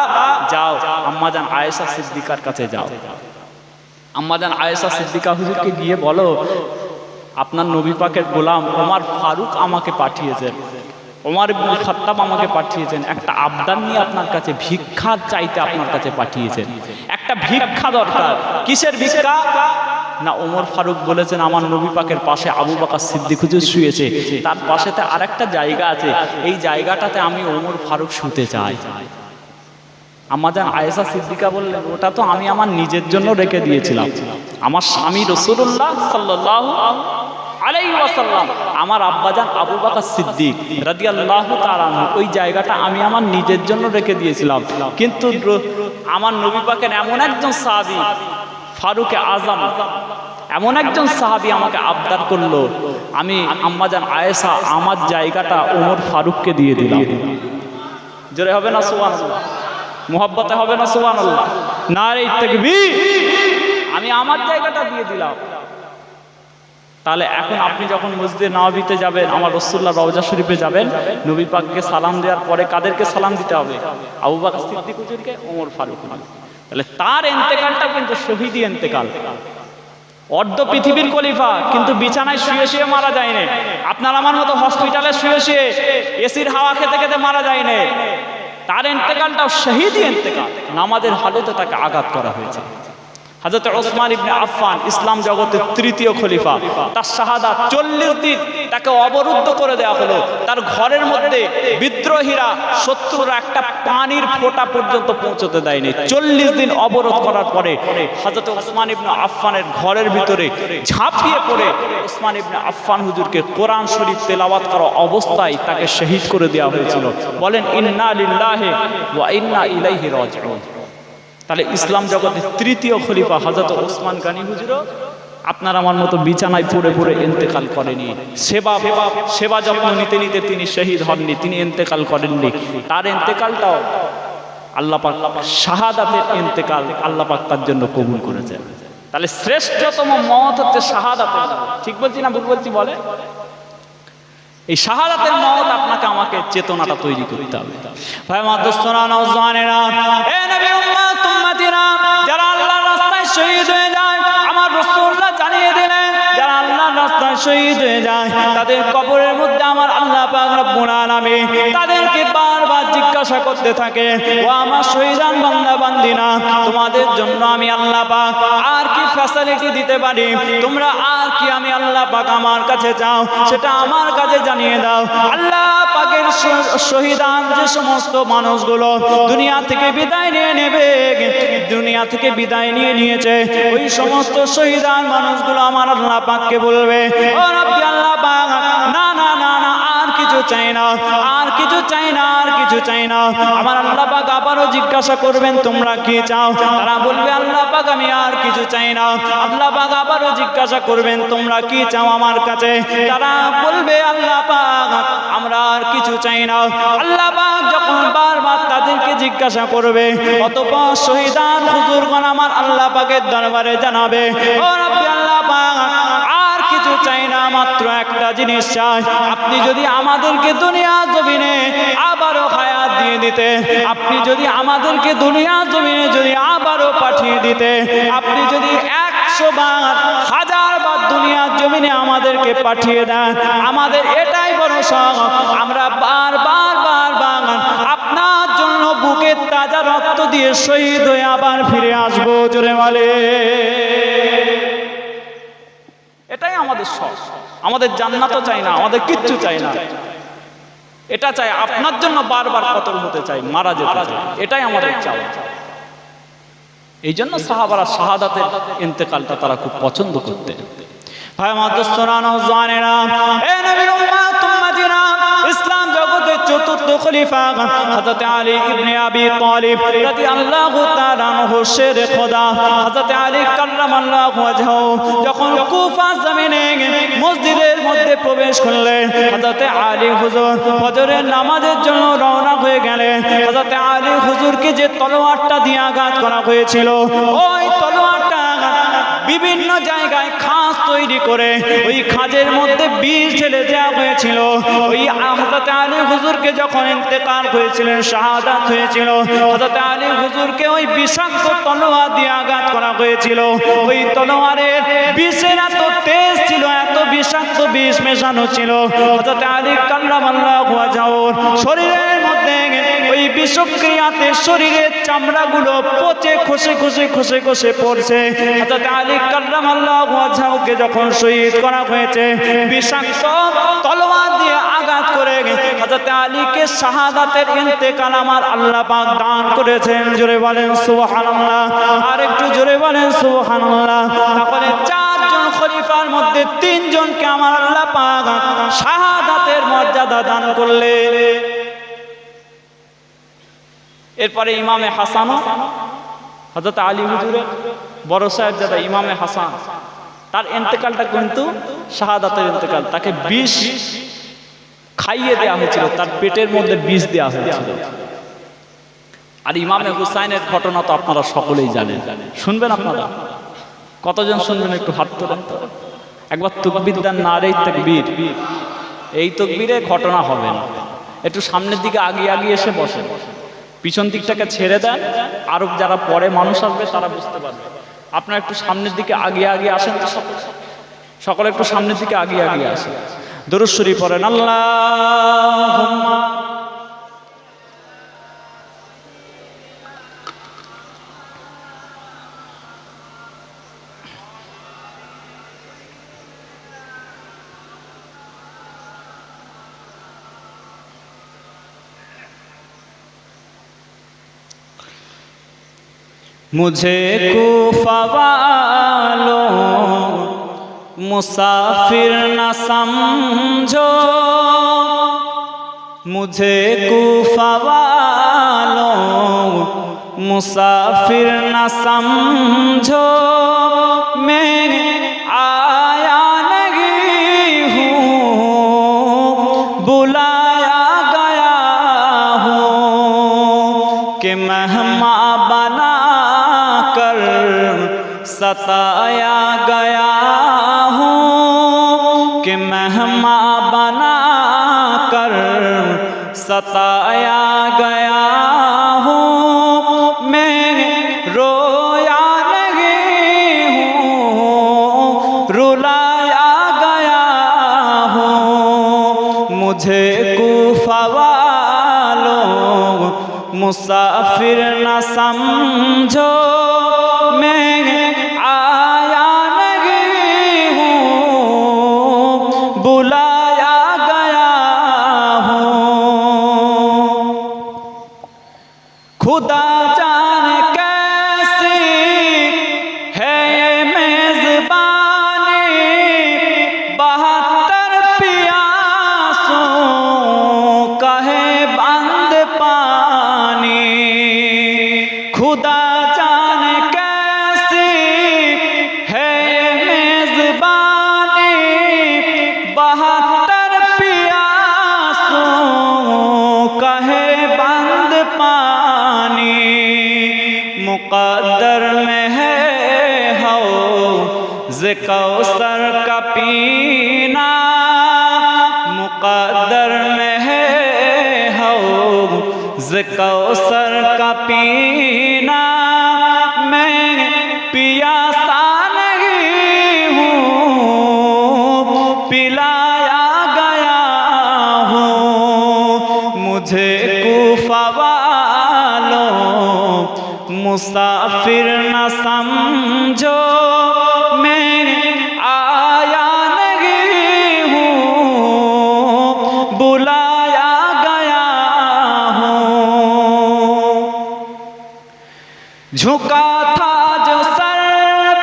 যাও আম্মাজান আয়েশা সিদ্দিকার কাছে যাও। আম্মাজান আয়েশা সিদ্দিকা হুজুরকে গিয়ে বলো, আপনার নবী পাকের গোলাম ওমর ফারুক আমাকে পাঠিয়েছেন, ওমর ইবনুল খাত্তাব আমাকে পাঠিয়েছেন, একটা আবদার নিয়ে আপনার কাছে, ভিক্ষা চাইতে আপনার কাছে পাঠিয়েছেন। একটা ভিক্ষা দরকার। কিসের ভিক্ষা? না, ওমর ফারুক বলেছেন আমার নবী পাকের পাশে আবু বকর সিদ্দিক হুজুর শুয়েছে, তার পাশেতে আরেকটা জায়গা আছে, এই জায়গাটাতে আমি ওমর ফারুক শুতে চাই। আম্মাজান আয়েশা সিদ্দিকা বললেন, ওটা তো আমি আমার নিজের জন্য রেখে দিয়েছিলাম। আমার স্বামী রাসূলুল্লাহ সাল্লাল্লাহু আলাইহি ওয়াসাল্লাম, আমার আব্বাজান আবু বকর সিদ্দিক রাদিয়াল্লাহু তাআলা ওই জায়গাটা আমি আমার নিজের জন্য রেখে দিয়েছিলাম। কিন্তু আমার নবী পাকের এমন একজন সাহাবী ফারুকে আজম, এমন একজন সাহাবী আমাকে আবদার করলো, আমি আম্মাজান আয়েশা আমার জায়গাটা ওমর ফারুককে দিয়ে দিলাম। জোরে হবে না সুবহানাল্লাহ? মুহাব্বতে হবে না সুবহানাল্লাহ? নারে তাকবীর। আমি আমার জায়গাটা দিয়ে দিলাম। তাহলে এখন আপনি যখন মসজিদে নববীতে যাবেন, আমার রাসূলুল্লাহ রওজা শরীফে যাবেন, নবী পাককে সালাম দেওয়ার পরে কাদেরকে সালাম দিতে হবে? আবু বকর সিদ্দিক হুজুরকে, ওমর ফারুক। তাহলে তার ইন্তেকালটা কিন্তু শহীদি ইন্তেকাল। অর্ধ পৃথিবীর খলিফা, কিন্তু বিছানায় শুয়ে শুয়ে মারা যায়নি। আপনার আমার মতো হসপিটালে শুয়ে শুয়ে এসির হাওয়া খেতে খেতে মারা যায়নি। তার ইন্তেকালটাও শহীদি ইন্তেকাল। নামাজের হালতে তাকে আঘাত করা হয়েছে। হযরত ওসমান ইবনে আফফান ইসলাম জগতের তৃতীয় খলিফা, তার শাহাদাত 40 দিন তাকে অবরুদ্ধ করে দেওয়া হলো। তার ঘরের মধ্যে বিদ্রোহীরা, শত্রুরা একটা পানির ফোঁটা পর্যন্ত পৌঁছতে দেয়নি। 40 দিন অবরোধ করার পরে হযরত ওসমান ইবনে আফফানের ঘরের ভিতরে ঝাঁপিয়ে পড়ে ওসমান ইবনে আফফান হুজুরকে কোরআন শরীফ তেলাওয়াত করা অবস্থায় তাকে শহীদ করে দেওয়া হয়েছিল। বলেন ইন্না লিল্লাহি ওয়া ইন্না ইলাইহি রাজিউন। তাহলে ইসলাম জগতের তৃতীয় খলিফা হযরত ওসমান গনি হুজুরও আপনার আমার মতো বিছানায় পড়ে পড়ে ইন্তেকাল করেনি। সেবা যত্ন নিতে নিতে তিনি শহীদ হননি, তিনি ইন্তেকাল করেননি। তার ইন্তেকালটাও আল্লাহ পাক, শাহাদাতের ইন্তেকাল আল্লাহ পাক তার জন্য কবুল করেছেন। তাহলে শ্রেষ্ঠতম মওত হচ্ছে শাহাদাতের। ঠিক বলছি না ভুল বলছি? বলে এই শাহাদাতের মওত আপনাকে আমাকে চেতনাটা তৈরি করতে হবে। ভাই আমার দোস্তরা, নওজওয়ানেরা, এ নবী উম্মত উম্মতিরা, যারা আল্লাহর রাস্তায় শহীদ হয়ে যায়, আমার রাসূলুল্লাহ জানিয়ে দিলেন, যারা আল্লাহর রাস্তায় শহীদ হয়ে যায় তাদের কবরের মধ্যে আমার আল্লাহ পাক রব্বুল আলামিন তাদেরকে বারবার জিজ্ঞাসা করতে থাকে, ও আমার শহীদান বান্দা বান্দিনা, তোমাদের জন্য আমি আল্লাহ পাক আর কি ফ্যাসিলিটি দিতে পারি? তোমরা আর কি আমি আল্লাহ পাক আমার কাছে চাও, সেটা আমার কাছে জানিয়ে দাও। আল্লাহ পাকের শহীদান যে সমস্ত মানুষগুলো দুনিয়া থেকে বিদায় নিয়ে নেবে, দুনিয়া থেকে বিদায় নিয়ে নিয়েছে, ওই সমস্ত শহীদান মানুষগুলো আমার আল্লাহ পাককে বলবে, ও রব্বি আল্লাহ পাক, না না না না, আর কিছু চাই না, আর কিছু চাই না, আর কিছু চাই না। আমার আল্লাহ পাক আবারও জিজ্ঞাসা করবেন, তোমরা কি চাও? তারা বলবে, আল্লাহ পাক আমি আর কিছু চাই না। আল্লাহ পাক আবারও জিজ্ঞাসা করবেন, তোমরা কি চাও আমার কাছে? তারা বলবে, আল্লাহ পাক আমরা আর কিছু চাই না। আল্লাহ পাক যখন বারবার তাদেরকে জিজ্ঞাসা করবে, অতঃপর শহীদান হুজুরগণ আমার আল্লাহ পাকের দরবারে জানাবে, ও রব্বি আল্লাহ পাক আর কিছু চাই না, মাত্র একটা জিনিস চাই। আপনি যদি আমাদেরকে দুনিয়া জমিনে আবারও হায়াত দিয়ে দিতে, আপনি যদি আমাদেরকে দুনিয়া জমিনে যদি আবারও পাঠিয়ে দিতে, আপনি যদি 100 বার 1000 বার দুনিয়ার জমিনে আমাদেরকে পাঠিয়ে দেন, আমাদের এটাই বড় শখ, আমরা বারবার বারবার আপনার জন্য বুকের তাজা রক্ত দিয়ে শহীদ হয়ে আবার ফিরে আসবো। জোরে বলে, এটাই আমাদের শখ। আমাদের জান্নাতও চাই না, আমাদের কিচ্ছু চাই না, এটা চাই আপনার জন্য বারবার কতল হতে চাই, মারা যেতে চাই, এটাই আমাদের চাওয়া। এই জন্য সাহাবারা শাহাদাতের ইন্তেকালটা তারা খুব পছন্দ করতেন। ভাই আমার দোস্তরা, নওজওয়ানেরা, এ নবীর উম্মত উম্মতিরা, ইসলাম জগতের চতুর্থ খলিফা হযরত আলী ইবনে আবি তালিব রাদিয়াল্লাহু তাআলা আনহু শেরে খোদা হযরত আলী কাররামাল্লাহু ওয়াজহু যখন কুফা জমিনে মসজিদের মধ্যে প্রবেশ করলেন, হযরত আলী হুজুর ফজরের নামাজের জন্য রওনা হয়ে গেলেন। হযরত আলী হুজুরকে যে তলোয়ারটা দিয়ে আঘাত করা হয়েছিল, ওই তলোয়ারটা বিভিন্ন জায়গায় খাঁজ তৈরি করে ওই খাঁজের মধ্যে বিষ ঢেলে দেওয়া হয়েছিল। ওই হযরত আলী হুজুরকে যখন ইন্তেকাল হয়েছিলেন, শাহাদাত হয়েছিল, হযরত আলী হুজুরকে ওই বিষাক্ত তলোয়ার দিয়ে আঘাত করা হয়েছিল। ওই তলোয়ারের বিষের এত তেজ ছিল, এত বিষাক্ত বিষ মেশানো ছিল, হযরত আলী কাররামাল্লাহু ওয়াজহুর শরীরের মধ্যে ওই বিষক্রিয়াতে শরীরের চামড়াগুলো পচে খসে খসে খসে খসে পড়ছে। হযরত আলী কাররামাল্লাহু ওয়াজহুকে যখন শহীদ করা হয়েছে, বিষাক্ত তলোয়ার দিয়ে আঘাত করে হযরত আলীকে শাহাদাতের ইন্তেকাল আমার আল্লাহ পাক দান করেছেন। জোরে বলেন সুবহানাল্লাহ, আর একটু জোরে বলেন সুবহানাল্লাহ। তাহলে 4 জন খলিফার মধ্যে 3 জনকে আমার আল্লাহ পাক শাহাদাতের মর্যাদা দান করলেন। এরপরে ইমামে হাসান, হযরত আলী হুজুরের বড় সাহেবজাদা ইমামে হাসান, তার ইন্তেকালটা কিন্তু শাহাদাতের ইন্তেকাল। তাকে বিষ খাইয়ে দেওয়া হয়েছিল, তার পেটের মধ্যে বিষ দেওয়া হয়েছিল। আর ইমামে হুসাইনের ঘটনা তো আপনারা সকলেই জানেন। শুনবেন আপনারা? কতজন শুনবেন একটু হাত তোলেন তো। একবার তাকবীর দেন, নারে তাকবীর। এই তাকবীরে ঘটনা হবে না, একটু সামনের দিকে আগিয়ে আগিয়ে এসে বসেন, পিছন দিকটাকে ছেড়ে দেন, আরো যারা পরে মানুষ আসবে তারা বুঝতে পারবে। আপনারা একটু সামনের দিকে আগিয়ে আগিয়ে আসেন তো, সকলে একটু সামনের দিকে আগিয়ে আগিয়ে আসেন। দরুদ শরীফ পড়েন, আল্লাহুম্মা मुझे कूफा वालों मुसाफिर न समझो, मुझे कूफा वालों मुसाफिर न समझो, मैं आया नहीं हूँ बुलाया गया हूँ, कि मेहमान बना कर सताया गया हूँ, कि मेहमान बना कर सताया गया हूँ, मैं रोया नहीं हूँ रुलाया गया हूँ, मुझे कूफा वालों मुसाफिर न समझो, मैं आया नहीं हूँ बुलाया गया हूँ। खुदा जाने कैसी है ये मेज़बानी, 72 प्यासों का है बंद पानी, खुदा जाने कैसी है ये मेज़बानी, 72 प्यासों का है बंद पानी, मुक़द्दर में है हौज़ कौसर का पीना, मुक़द्दर में है हौज़ कौसर का पीना, मैं पियासा नहीं हूँ पिलाया गया हूँ, मुझे कूफा वालों मुसाफिर न समझो, मैं आया नहीं हूँ बुलाया गया हूँ। झुका था जो सर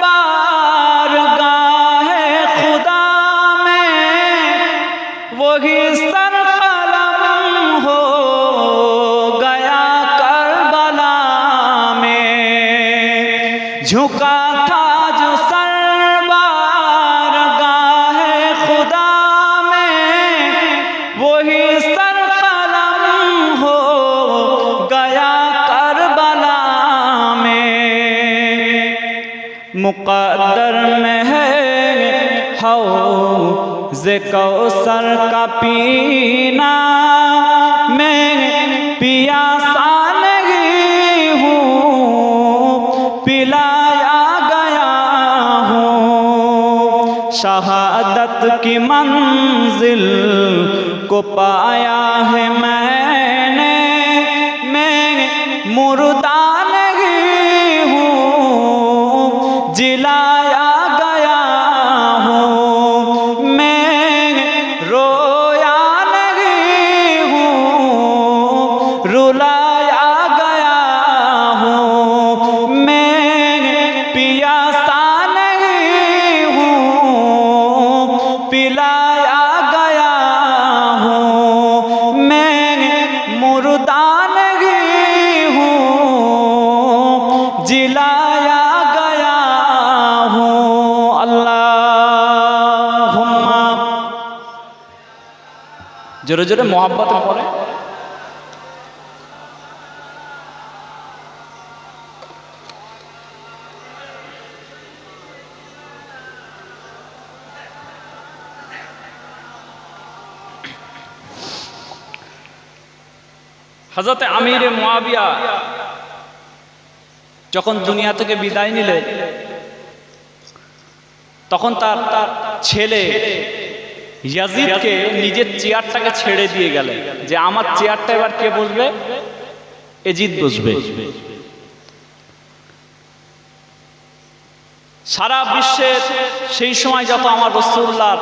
बारगाहे खुदा में, वही सर कलम हो गया करबला में, झुका था जो सर बारगाहे खुदा में, वही सर कलम हो गया करबला में, मुक़द्दर में है हौज़ कौसर का पीना, मैं पियासा नहीं हूँ पिलाया गया हूँ, शहादत की मंजिल को पाया है मैंने, मैं मुर्दा नहीं हूँ जिलाया गया हूँ, मैं रोया नहीं हूँ रुलाया गया हूँ, मैं पियासा नहीं हूँ पिलाया गया हूँ, मैं मुर्दा नहीं हूँ जिलाया गया हूँ। अल्लाहुम्मा जोरे जोरे मोहब्बत पड़े। হযরত আমির মুয়াবিয়া যখন দুনিয়া থেকে বিদায় নিলেন, তখন তার ছেলে ইয়াজিদকে নিজের চেয়ারটাকে ছেড়ে দিয়ে গেলেন, যে আমার চেয়ারটা এবার কে বসবে? ইয়াজিদ বসবে। সারা বিশ্বের সেই সময় যত আমার রাসূলুল্লাহর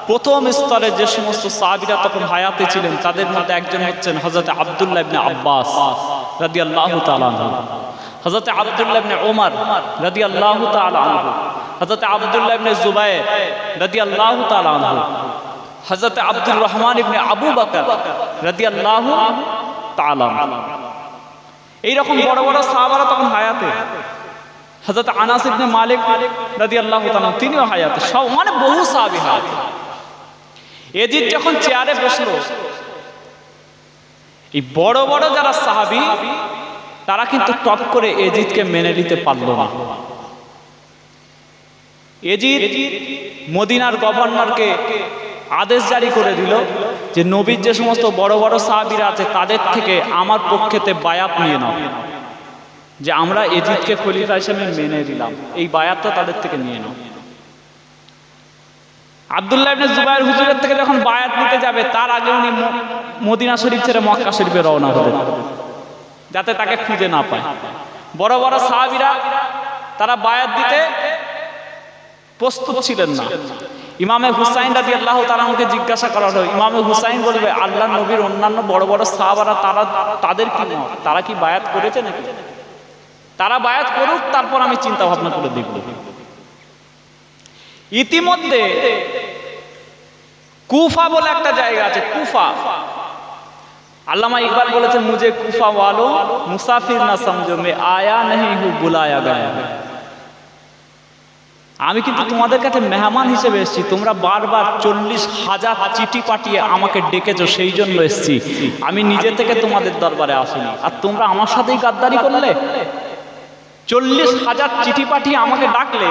প্রথম স্তরে যে সমস্ত সাহাবীরা তখন হায়াতে ছিলেন, তাদের মধ্যে একজন হচ্ছেন হযরত আব্দুল্লাহ ইবনে আব্বাস রাদিয়াল্লাহু তাআলা আনহু। হযরত আব্দুল্লাহ ইবনে ওমর রাদিয়াল্লাহু তাআলা আনহু, হযরত আব্দুল্লাহ ইবনে জুবায়ের রাদিয়াল্লাহু তাআলা আনহু, হযরত আব্দুর রহমান ইবনে আবু বকর রাদিয়াল্লাহু তাআলা আনহু। এইরকম বড় বড় সাহাবারা তখন হায়াতে। হযরত আনাস ইবনে মালিক রাদিয়াল্লাহু তাআলা তিনিও হায়াতে, সব মানে বহু সাহাবী হায়াতে। এজিদ যখন চেয়ারে বসলো, এই বড় বড় যারা সাহাবী তারা কিন্তু টপ করে এজিদকে মেনে নিতে পারল না। এজিদ মদিনার গভর্নরকে আদেশ জারি করে দিল যে নবীর যে সমস্ত বড় বড় সাহাবীরা আছে তাদের থেকে আমার পক্ষেতে বায়াত নিয়ে নাও, যে আমরা এজিদকে খলিফা হিসেবে মেনে নিলাম, এই বায়াতটা তাদের থেকে নিয়ে নাও। আব্দুল্লাহ ইবনে জুবায়ের হুজুরের থেকে যখন বায়াত নিতে যাবে তার আগে উনি মদিনা শরীফ ছেড়ে মক্কা শরীফে রওনা হলেন, যাতে তাকে খুঁজে না পায়। বড় বড় সাহাবীরা তারা বায়াত দিতে প্রস্তুত ছিলেন না। ইমামে হুসাইন রাদিয়াল্লাহু তাআলাকে জিজ্ঞাসা করা হলো, ইমামে হুসাইন বলবে আল্লাহর নবীর অন্যান্য বড় বড় সাহাবারা তাদের কি মত, তারা কি বায়াত করেছে নাকি? তারা বায়াত করুক, তারপর আমি চিন্তা ভাবনা করে দেখব। ইতিমধ্যে কুফা বলে একটা জায়গা আছে, কুফা। আল্লামা ইকবাল বলেছেন, মুঝে কুফা ওয়ালো মুসাফির না সমঝো, মে আয়া नहीं हूं बुलाया गया। আমি কিন্তু তোমাদের কাছে মেহমান হিসেবে এসেছি, তোমরা বারবার 40,000 চিঠি পাঠিয়ে আমাকে ডেকেছো, সেই জন্য এসেছি, আমি নিজে থেকে তোমাদের দরবারে আসিনি। আর তোমরা আমার সাথেই গাদ্দারি করলে, 40,000 চিঠি পাঠিয়ে আমাকে ডাকলে,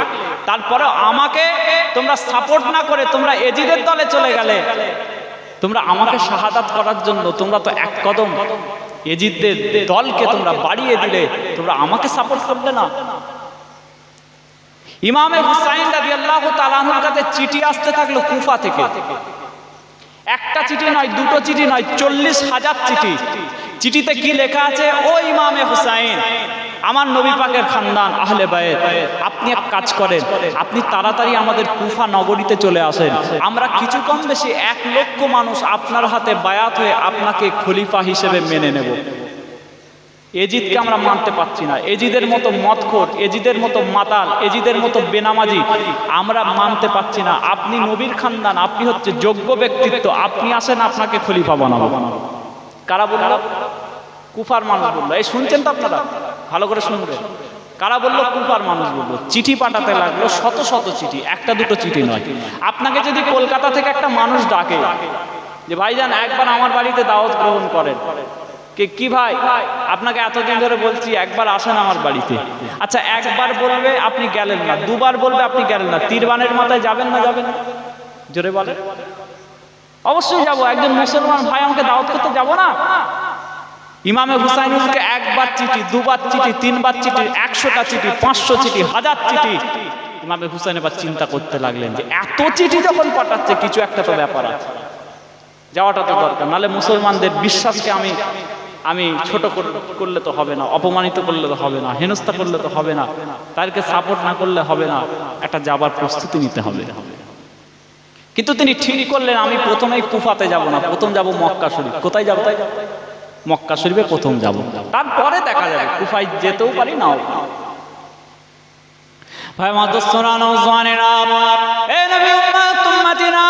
তারপরে আমাকে তোমরা সাপোর্ট না করে তোমরা এজিদের দলে চলে গেলে। তোমরা আমাকে শাহাদাত করার জন্য তোমরা তো এক কদম এজিদের দলকে তোমরা বাড়িয়ে দিলে, তোমরা আমাকে সাপোর্ট করলে না। ইমামে হুসাইন রাদিয়াল্লাহু তাআলা আনহুর কাছে চিঠি আসতে থাকলো কুফা থেকে। একটা চিঠি নয়, দুটো চিঠি নয়, 40,000 চিঠি। চিঠিতে কি লেখা আছে? ও ইমামে হুসাইন, আমার নবী পাকের খানদান আহলে বায়ত, আপনি এক কাজ করেন, আপনি তাড়াতাড়ি আমাদের কুফা নগরীতে চলে আসেন। আমরা কিছু কম বেশি 1 লক্ষ মানুষ আপনার হাতে বায়াত হয়ে আপনাকে খলিফা হিসেবে মেনে নেব। এজিদকে আমরা মানতে পারছি না, এজিদের মতো মদখোর, এজিদের মতো মাতাল, এজিদের মতো বেনামাজি আমরা মানতে পারছি না। আপনি নবীর খানদান, আপনি হচ্ছে যোগ্য ব্যক্তিত্ব, আপনি আসেন, আপনাকে খলিফা বানাবো। কারা বলল? কুফার মানুষ বলল। এই শুনছেন তো আপনারা, ভালো করে শুনবেন। কারা বলল? কুফার মানুষ বলল। চিঠি পাঠাতে লাগলো, শত শত চিঠি, একটা দুটো চিঠি নয়। আপনাকে যদি কলকাতা থেকে একটা মানুষ ডাকে যে ভাইজান একবার আমার বাড়িতে দাওয়াত গ্রহণ করেন, কি ভাই আপনাকে এতদিন ধরে বলছি একবার আসেন আমার বাড়িতে। আচ্ছা, একবার বলবে আপনি গেলেন না, দুবার বলবে আপনি গেলেন না, তিরবানের মাথায় যাবেন না যাবেন না? জোরে বলেন। অবশ্যই যাব, একজন মুসলমান ভাই আমাকে দাওয়াত করতে যাব না? ইমামে হুসাইনকে একবার চিঠি, দুবার চিঠি, তিনবার চিঠি, 100টা চিঠি, 500 চিঠি, 1000 চিঠি। ইমামে হুসাইন এবার চিন্তা করতে লাগলেন যে এত চিঠি যখন পাঠাচ্ছে, কিছু একটা তো ব্যাপার আছে, যাওয়াটা তো দরকার, নাহলে মুসলমানদের বিশ্বাসকে আমি ছোট করলে তো হবে না, অপমানিত করলে তো হবে না, হেনস্থা করলে তো হবে না, তাদেরকে সাপোর্ট না করলে হবে না, একটা যাবার প্রস্তুতি নিতে হবে। কিন্তু তিনি ঠিক করলেন, আমি প্রথমেই কুফাতে যাব না, প্রথম যাব মক্কা শরীফ। কোথায় যাব? মক্কা শরীফে প্রথম যাব, তারপরে দেখা যাবে, কুফায় যেতেও পারি নাও। ভাই মাদুসরা নওজওয়ানেরা, এ নবী উম্মত উম্মতিনা,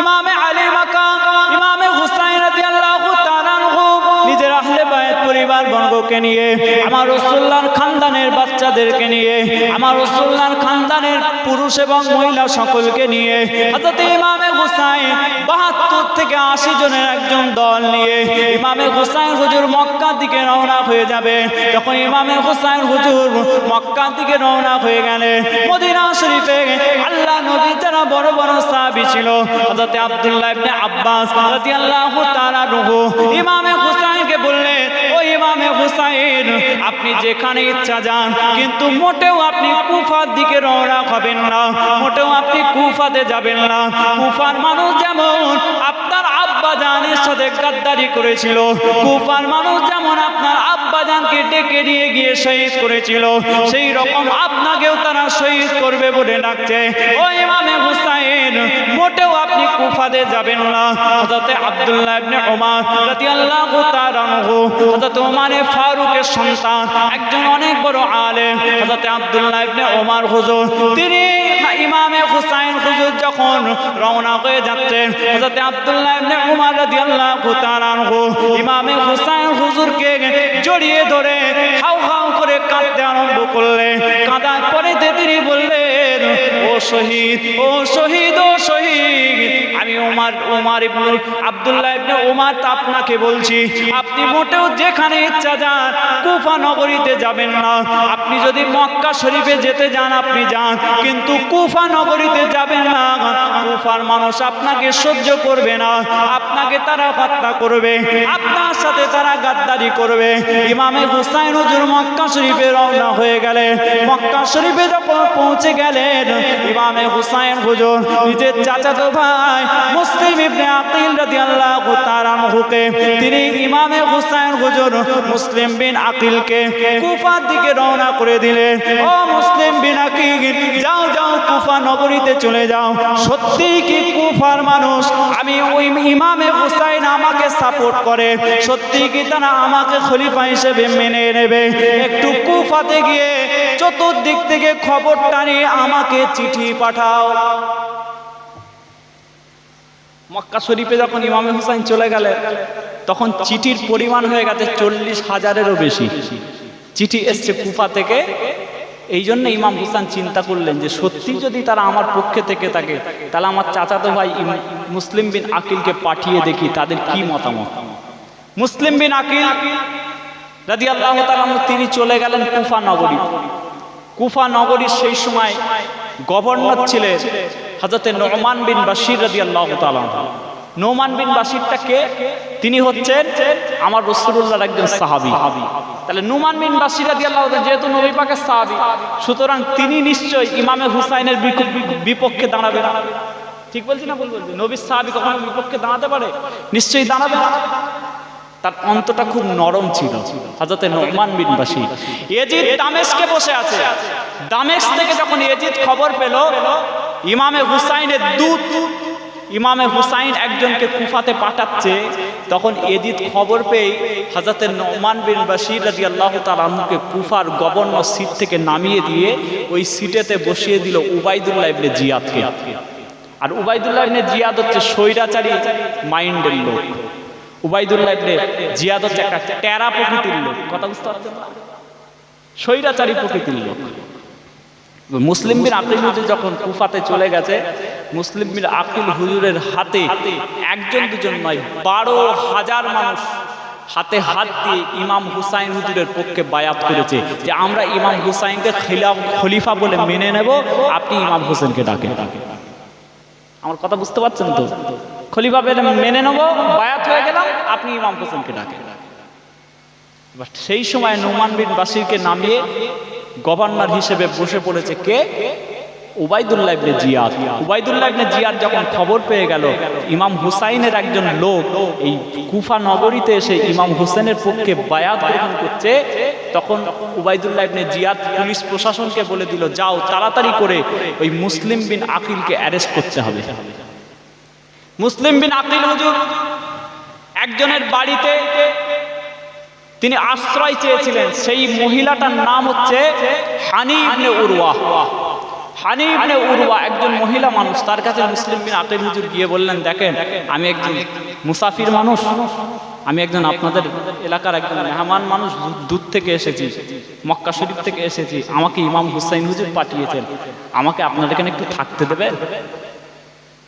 ইমামে আলী মাকাম ইমামে হুসাইন রাদিয়াল্লাহু তাআলা আনহু নিজের আহলে বায়ত পরিবার বর্গকে নিয়ে, আমার রাসূলুল্লাহর খানদানের বাচ্চাদেরকে নিয়ে, আমার রাসূলুল্লাহর খানদানের পুরুষ এবং মহিলা সকলকে নিয়ে হযরত ইমামে হুসাইন 72 থেকে 80 জনের একজন দল নিয়ে ইমামে হুসাইন হুজুর মক্কার দিকে রওনা হয়ে যাবে। যখন ইমামে হুসাইন হুজুর মক্কার দিকে রওনা হয়ে গেলে, মদিনা শরীফে আল্লাহ নবী যারা বড় বড় সাহাবী ছিল, হযরত আব্দুল্লাহ ইবনে আব্বাস রাদিয়াল্লাহু তাআলা আনহু ইমামে হুসাইনকে বললেন, ও ইমামে হুসাইন, আপনি যেখানে ইচ্ছা যান, কিন্তু মোটেও আপনি কুফার দিকে রওনা হবেন না, মোটেও আপনি কুফাতে যাবেন না। কুফার মানুষ যেমন আপনার আব্বা জানের সাথে গাদ্দারি করেছিল, কুফার মানুষ যেমন আপনার আব্বাজানকে ডেকে নিয়ে গিয়ে শহীদ করেছিল, সেই রকম আপনাকেও তারা শহীদ করবে বলে ডাকছে। ও ইমামে হুসাইন, মোটেও আপনি কুফাতে যাবেন না। হযরত আব্দুল্লাহ ইবনে ওমর রাদিয়াল্লাহু তাআলা আনহু, হযরত ওমর ফারুকের সন্তান, একজন অনেক বড় আলেম হযরত আব্দুল্লাহ ইবনে ওমর হুজুর, তিনি ইমামে হুসাইন হুজুর যখন রওনা হয়ে যাচ্ছেন, হযরত আব্দুল্লাহ ইবনে ওমর রাদিয়াল্লাহু তাআলা আনহু ইমামে হুসাইন হুজুরকে জড়িয়ে ধরে হাউ হাউ করে কাঁদতে আরম্ভ করলেন। কাঁদার পরে তিনি বললেন, ও শহীদ, ও শহীদ, ও শহীদ, আমি ওমর ইবনে আব্দুল্লাহ ইবনে ওমর তা আপনাকে বলছি, আপনি মোটেও যেখানে ইচ্ছা যান, কুফা নগরীতে যাবেন না। আপনি যদি মক্কা শরীফে যেতে যান আপনি যান, কিন্তু কুফা নগরীতে যাবেন না। কুফার মানুষ আপনাকে সহ্য করবে না, আপনাকে তারা হত্যা করবে, আপনার সাথে তারা গাদ্দারি করবে। ইমামে হুসাইন হুজুর মক্কা শরীফে রওনা হয়ে গেলেন। মক্কা শরীফে যখন পৌঁছে গেলেন, ইমামে হুসাইন হুজুর নিজের চাচাতো ভাই মুসলিম ইবনে আকিল রাদিয়াল্লাহু তাআলা আনহুকে, তিনি ইমামে হুসাইন হুজুর মুসলিম বিন আকিলকে কুফার দিকে রওনা করে দিলেন। ও মুসলিম বিন আকিল, যাও যাও কুফা নগরীতে চলে যাও। সত্যি কি কুফার মানুষ আমি ওই ইমামে হুসাইন আমাকে সাপোর্ট করে, সত্যি কি তারা আমাকে খলিফা হিসেবে মেনে নেবে? একটু কুফাতে গিয়ে চতুর্দিক থেকে খবরটা নিয়ে আমাকে চিঠি পাঠাও। মক্কা শরীফে যখন ইমামে হুসাইন চলে গেলেন, তখন চিঠির পরিমাণ হয়ে গেছে 40,000-এরও বেশি চিঠি এসছে কুফা থেকে। এই জন্য ইমাম হুসাইন চিন্তা করলেন যে সত্যি যদি তারা আমার পক্ষে থেকে থাকে, তাহলে আমার চাচাতো ভাই মুসলিম বিন আকিলকে পাঠিয়ে দেখি তাদের কি মতামত। মুসলিম বিন আকিল রাদিয়াল্লাহু তাআলা তিনি চলে গেলেন কুফা নগরী। কুফা নগরীর সেই সময় গভর্নর ছিলেন হযরত নুমান বিন বাশির রাদিয়াল্লাহু তাআলা। নুমান বিন বাশিরটা কে? তিনি হচ্ছেন আমার রাসূলুল্লাহর একজন সাহাবী। তাহলে নুমান বিন বাশির রাদিয়াল্লাহু তাআলা যেহেতু নবী পাকের সাহাবী, সুতরাং তিনি নিশ্চয়ই ইমামে হুসাইনের বিপক্ষে দাঁড়াবে না। ঠিক বলছি না ভুল বলছি? নবীর সাহাবী কখনো বিপক্ষে দাঁড়াতে পারে? নিশ্চয়ই দাঁড়াবে না। তার অন্তটা খুব নরম ছিল হযরত নুমান বিন বাশির। ইয়াজিদ দামেস্কে বসে আছে। দামেস্ক থেকে যখন ইয়াজিদ খবর পেল ইমামে হুসাইনের দূত ইমামে হুসাইন একজনকে কুফাতে পাঠাচ্ছে, তখন ইয়াজিদ খবর পেয়ে হযরত নুমান বিন বাশির রাদিয়াল্লাহু তাআলা আনহুকে কুফার গভর্নর সিট থেকে নামিয়ে দিয়ে ওই সিটেতে বসিয়ে দিল উবাইদুল্লাহ ইবনে জিয়াদকে। আর উবাইদুল্লাহ ইবনে জিয়াদ হচ্ছে স্বৈরাচারী মাইন্ডের লোক। উবাইদুল্লাহ ইবনে জিয়াদ হচ্ছে একটা টেরা প্রকৃতির লোক। কথা বুঝতে পারছেন না? স্বৈরাচারী প্রকৃতির লোক। মুসলিম বিন আকিল হুজুর যখন কুফাতে চলে গেছে, মুসলিম বিন আকিল হুজুরের হাতে একজন দুজন নয়, 12,000 মানুষ হাতে হাত দিয়ে ইমাম হুসাইন হুজুরের পক্ষে বায়াত করেছে যে আমরা ইমাম হুসাইনকে খলিফা বলে মেনে নেব, আপনি ইমাম হোসেনকে ডাকেন। আমার কথা বুঝতে পারছেন তো? খলিফা মেনে নেব, বায়াত হয়ে গেলাম, আপনি ইমাম হোসেনকে ডাকেন। সেই সময় নুমান বিন বাশিরকে নামিয়ে গভর্নর হিসেবে বসে পড়েছে কে? উবাইদুল্লাহ ইবনে জিয়াদ। উবাইদুল্লাহ ইবনে জিয়াদ যখন খবর পেয়ে গেল ইমাম হুসাইনের একজন লোক এই কুফা নগরীতে এসে ইমাম হোসেনের পক্ষে বায়াত গ্রহণ করছে, তখন উবাইদুল্লাহ ইবনে জিয়াদ পুলিশ প্রশাসনকে বলে দিল, যাও তাড়াতাড়ি করে ওই মুসলিম বিন আকিলকে অ্যারেস্ট করতে হবে। মুসলিম বিন আকিল হুজুর একজনের বাড়িতে তিনি আশ্রয় চেয়েছিলেন। সেই মহিলাটার নাম হচ্ছে হানি ইবনে উরওয়া। হানি ইবনে উরওয়া একজন মহিলা মানুষ। তার কাছে মুসলিম বিন আকিল হুজুর গিয়ে বললেন, দেখেন আমি একজন মুসাফির মানুষ, আমি একজন আপনাদের এলাকার একজন মেহমান মানুষ, দূর থেকে এসেছি, মক্কা শরীফ থেকে এসেছি, আমাকে ইমাম হুসাইন হুজুর পাঠিয়েছেন, আমাকে আপনাদের এখানে একটু থাকতে দেবেন?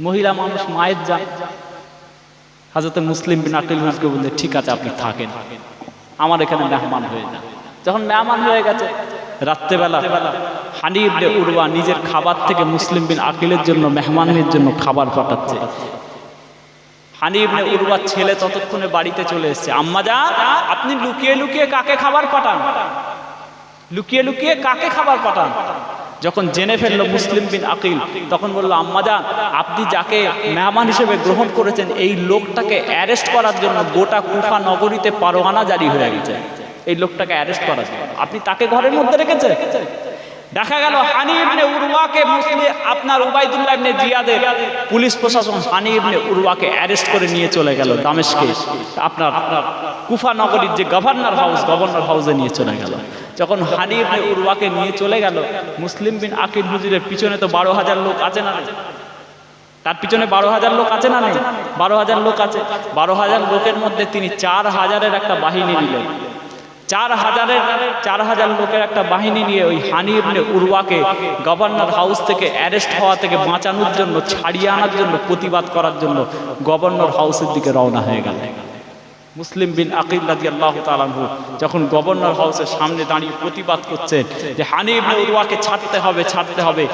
মহিলা মানুষ, মায়ের যান। হযরত মুসলিম বিন আকিল হুজুরকে বললেন, ঠিক আছে আপনি থাকেন, আমার এখানে মেহমান হয়ে যান। যখন মেহমান হয়ে গেছে, রাত্রেবেলা হানি ইবনে উরওয়া নিজের খাবার থেকে মুসলিম বিন আকিলের জন্য, মেহমানের জন্য খাবার পাঠাচ্ছে। হানি ইবনে উরওয়ার ছেলে ততক্ষণে বাড়িতে চলে এসেছে। আম্মা জান, আপনি লুকিয়ে লুকিয়ে কাকে খাবার পাঠান? লুকিয়ে লুকিয়ে কাকে খাবার পাঠান? যখন জেনে ফেললো মুসলিম বিন আকিল, তখন বলল, আম্মাজান, আপনি যাকে মেহমান হিসেবে গ্রহণ করেছেন এই লোকটাকে অ্যারেস্ট করার জন্য গোটা কুফা নগরীতে পরোয়ানা জারি হয়ে গেছে, এই লোকটাকে অ্যারেস্ট করার জন্য আপনি তাকে ঘরের মধ্যে রেখেছেন। দেখা গেল হানি ইবনে উরওয়াকে আপনার উবাইদুল্লাহ ইবনে জিয়াদের পুলিশ প্রশাসন হানি ইবনে উরওয়াকে অ্যারেস্ট করে নিয়ে চলে গেল দামেস্কে, আপনার কুফা নগরীর যে গভর্নর হাউসে নিয়ে চলে গেল। যখন হানি ইবনে উরওয়াকে নিয়ে চলে গেল, মুসলিম বিন আকিল হুজুরের পিছনে তো 12,000 লোক আছে না, তার পিছনে 12,000 লোক আছে না নেই? 12,000 লোক আছে। 12,000 লোকের মধ্যে তিনি 4,000-এর একটা বাহিনী নিলেন। 4,000 লোকের একটা বাহিনী নিয়ে ওই হানি ইবনে উরওয়াকে গভর্নর হাউস থেকে অ্যারেস্ট হওয়া থেকে বাঁচানোর জন্য, ছাড়িয়ে আনার জন্য, প্রতিবাদ করার জন্য গভর্নর হাউসের দিকে রওনা হয়ে গেল। মুসলিম বিন আকিল রাদিয়াল্লাহু তাআলা আনহু যখন গভর্নর হাউসের সামনে দাঁড়িয়ে প্রতিবাদ করছেন যে হানি ইবনে উরওয়াকে ছাড়তে হবে,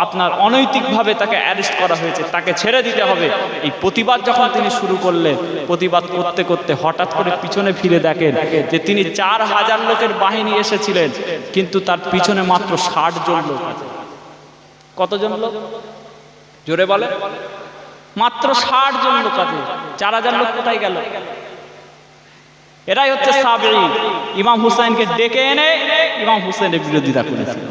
আপনার অনৈতিকভাবে তাকে অ্যারেস্ট করা হয়েছে, তাকে ছেড়ে দিতে হবে, এই প্রতিবাদ যখন তিনি শুরু করলেন, প্রতিবাদ করতে করতে হঠাৎ করে পিছনে ফিরে দেখেন যে তিনি 4,000 লোকের বাহিনী এসেছিলেন, কিন্তু তার পিছনে মাত্র 60 জন লোক আছে। কতজন লোক? জোরে বলে। মাত্র 60 জন লোক আছে। 4,000 লোক কোথায় গেল? এরাই হচ্ছে সাবেঈ। ইমাম হুসাইনকে ডেকে এনে ইমাম হুসাইনের বিরোধিতা করেছিল।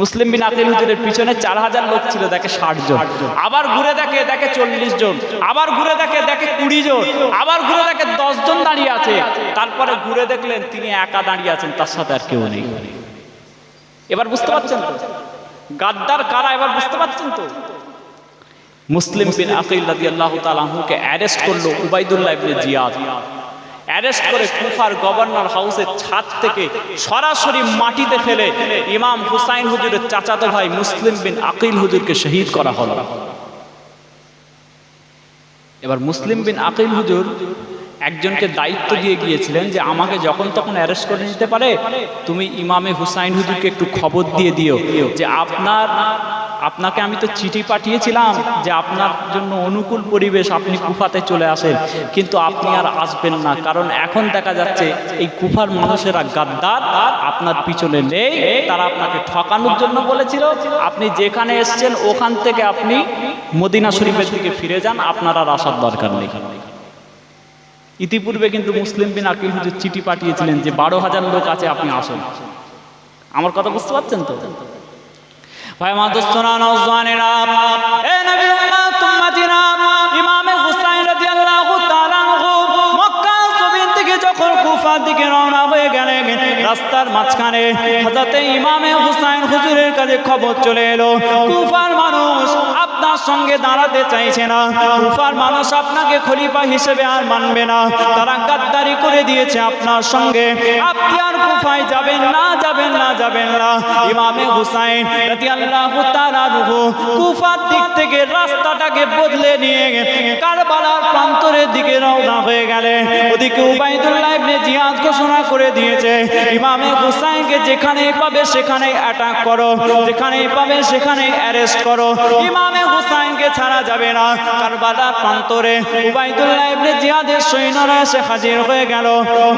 মুসলিম বিন আকিল হুজুরের পিছনে 4,000 লোক ছিল, দেখে 60 জন। আবার ঘুরে দেখে 40 জন। আবার ঘুরে দেখে 20 জন। আবার ঘুরে দেখে 10 জন দাঁড়িয়ে আছে। তারপরে ঘুরে দেখলেন তিনি একা দাঁড়িয়ে আছেন, তার সাথে আর কেউ নেই। এবার বুঝতে পারছেন তো গাদ্দার কারা? এবার বুঝতে পারছেন তো? মুসলিম বিন আকিল রাদিয়াল্লাহু তাআলা আনহুকে অ্যারেস্ট করলো উবাইদুল্লাহ ইবনে জিয়াদ। অ্যারেস্ট করে কুফার গভর্নর হাউসের ছাদ থেকে সরাসরি মাটিতে ফেলে ইমাম হুসাইন হুজুরের চাচাতো ভাই মুসলিম বিন আকিল হুজুরকে শহীদ করা হলো। এবার মুসলিম বিন আকিল হুজুর একজনকে দায়িত্ব দিয়ে গিয়েছিলেন যে আমাকে যখন তখন অ্যারেস্ট করে নিতে পারে, তুমি ইমামে হুসাইন হুজুরকে একটু খবর দিয়ে দিও যে আপনাকে আমি তো চিঠি পাঠিয়েছিলাম যে আপনার জন্য অনুকূল পরিবেশ, আপনি কুফাতে চলে আসেন, কিন্তু আপনি আর আসবেন না, কারণ এখন দেখা যাচ্ছে এই কুফার মানুষেরা গাদ্দার, আপনার পিছনে নেই, তারা আপনাকে ঠকানোর জন্য বলেছিল, আপনি যেখানে এসেছেন ওখান থেকে আপনি মদিনা শরীফের দিকে ফিরে যান, আপনার আর আসার দরকার নেই। ইতিপূর্বে কিন্তু মুসলিম বিন আকিল হুজুর চিঠি পাঠিয়েছিলেন যে 12,000 লোক আছে, আপনি আসেন। আমার কথা বুঝতে পারছেন তো? ভাই মা দোস্তরা নওজওয়ানেরা, এ নবীর উম্মত উম্মতিরা, ইমামে হুসাইন রাদিয়াল্লাহু তাআলা আনহু মক্কা জমিন থেকে যখন কুফার দিকে রওনা হয়ে গেলেন, রাস্তার মাঝখানে হযরতে ইমামে হুসাইন হুজুরের কাছে খবর চলে এলো, কুফার মানুষ আপনার সঙ্গে দাঁড়াতে চাইছে না, কুফার মানুষ আপনাকে খলিফা হিসেবে আর মানবে না, তারা গাদ্দারি করে দিয়েছে আপনার সঙ্গে, আপনি আর কুফায় যাবেন না। ইমামে হুসাইন রাদিয়াল্লাহু তাআলা আনহু কুফার দিক থেকে রাস্তাটাকে বদলে নিয়ে কারবালার প্রান্তরের দিকে রওনা হয়ে গেলেন। ওদিকে উবাইদুল্লাহ ইবনে জিয়াদ ঘোষণা করে দিয়েছে, ইমামে হুসাইনকে যেখানেই পাবে সেখানেই অ্যাটাক করো, যেখানেই পাবে সেখানেই অ্যারেস্ট করো, ইমামে হুসাইনকে ছাড়া যাবে না। কারবালার প্রান্তরে উবাইদুল্লাহ ইবনে জিয়াদের সৈন্যরা এসে হাজির হয়ে গেল।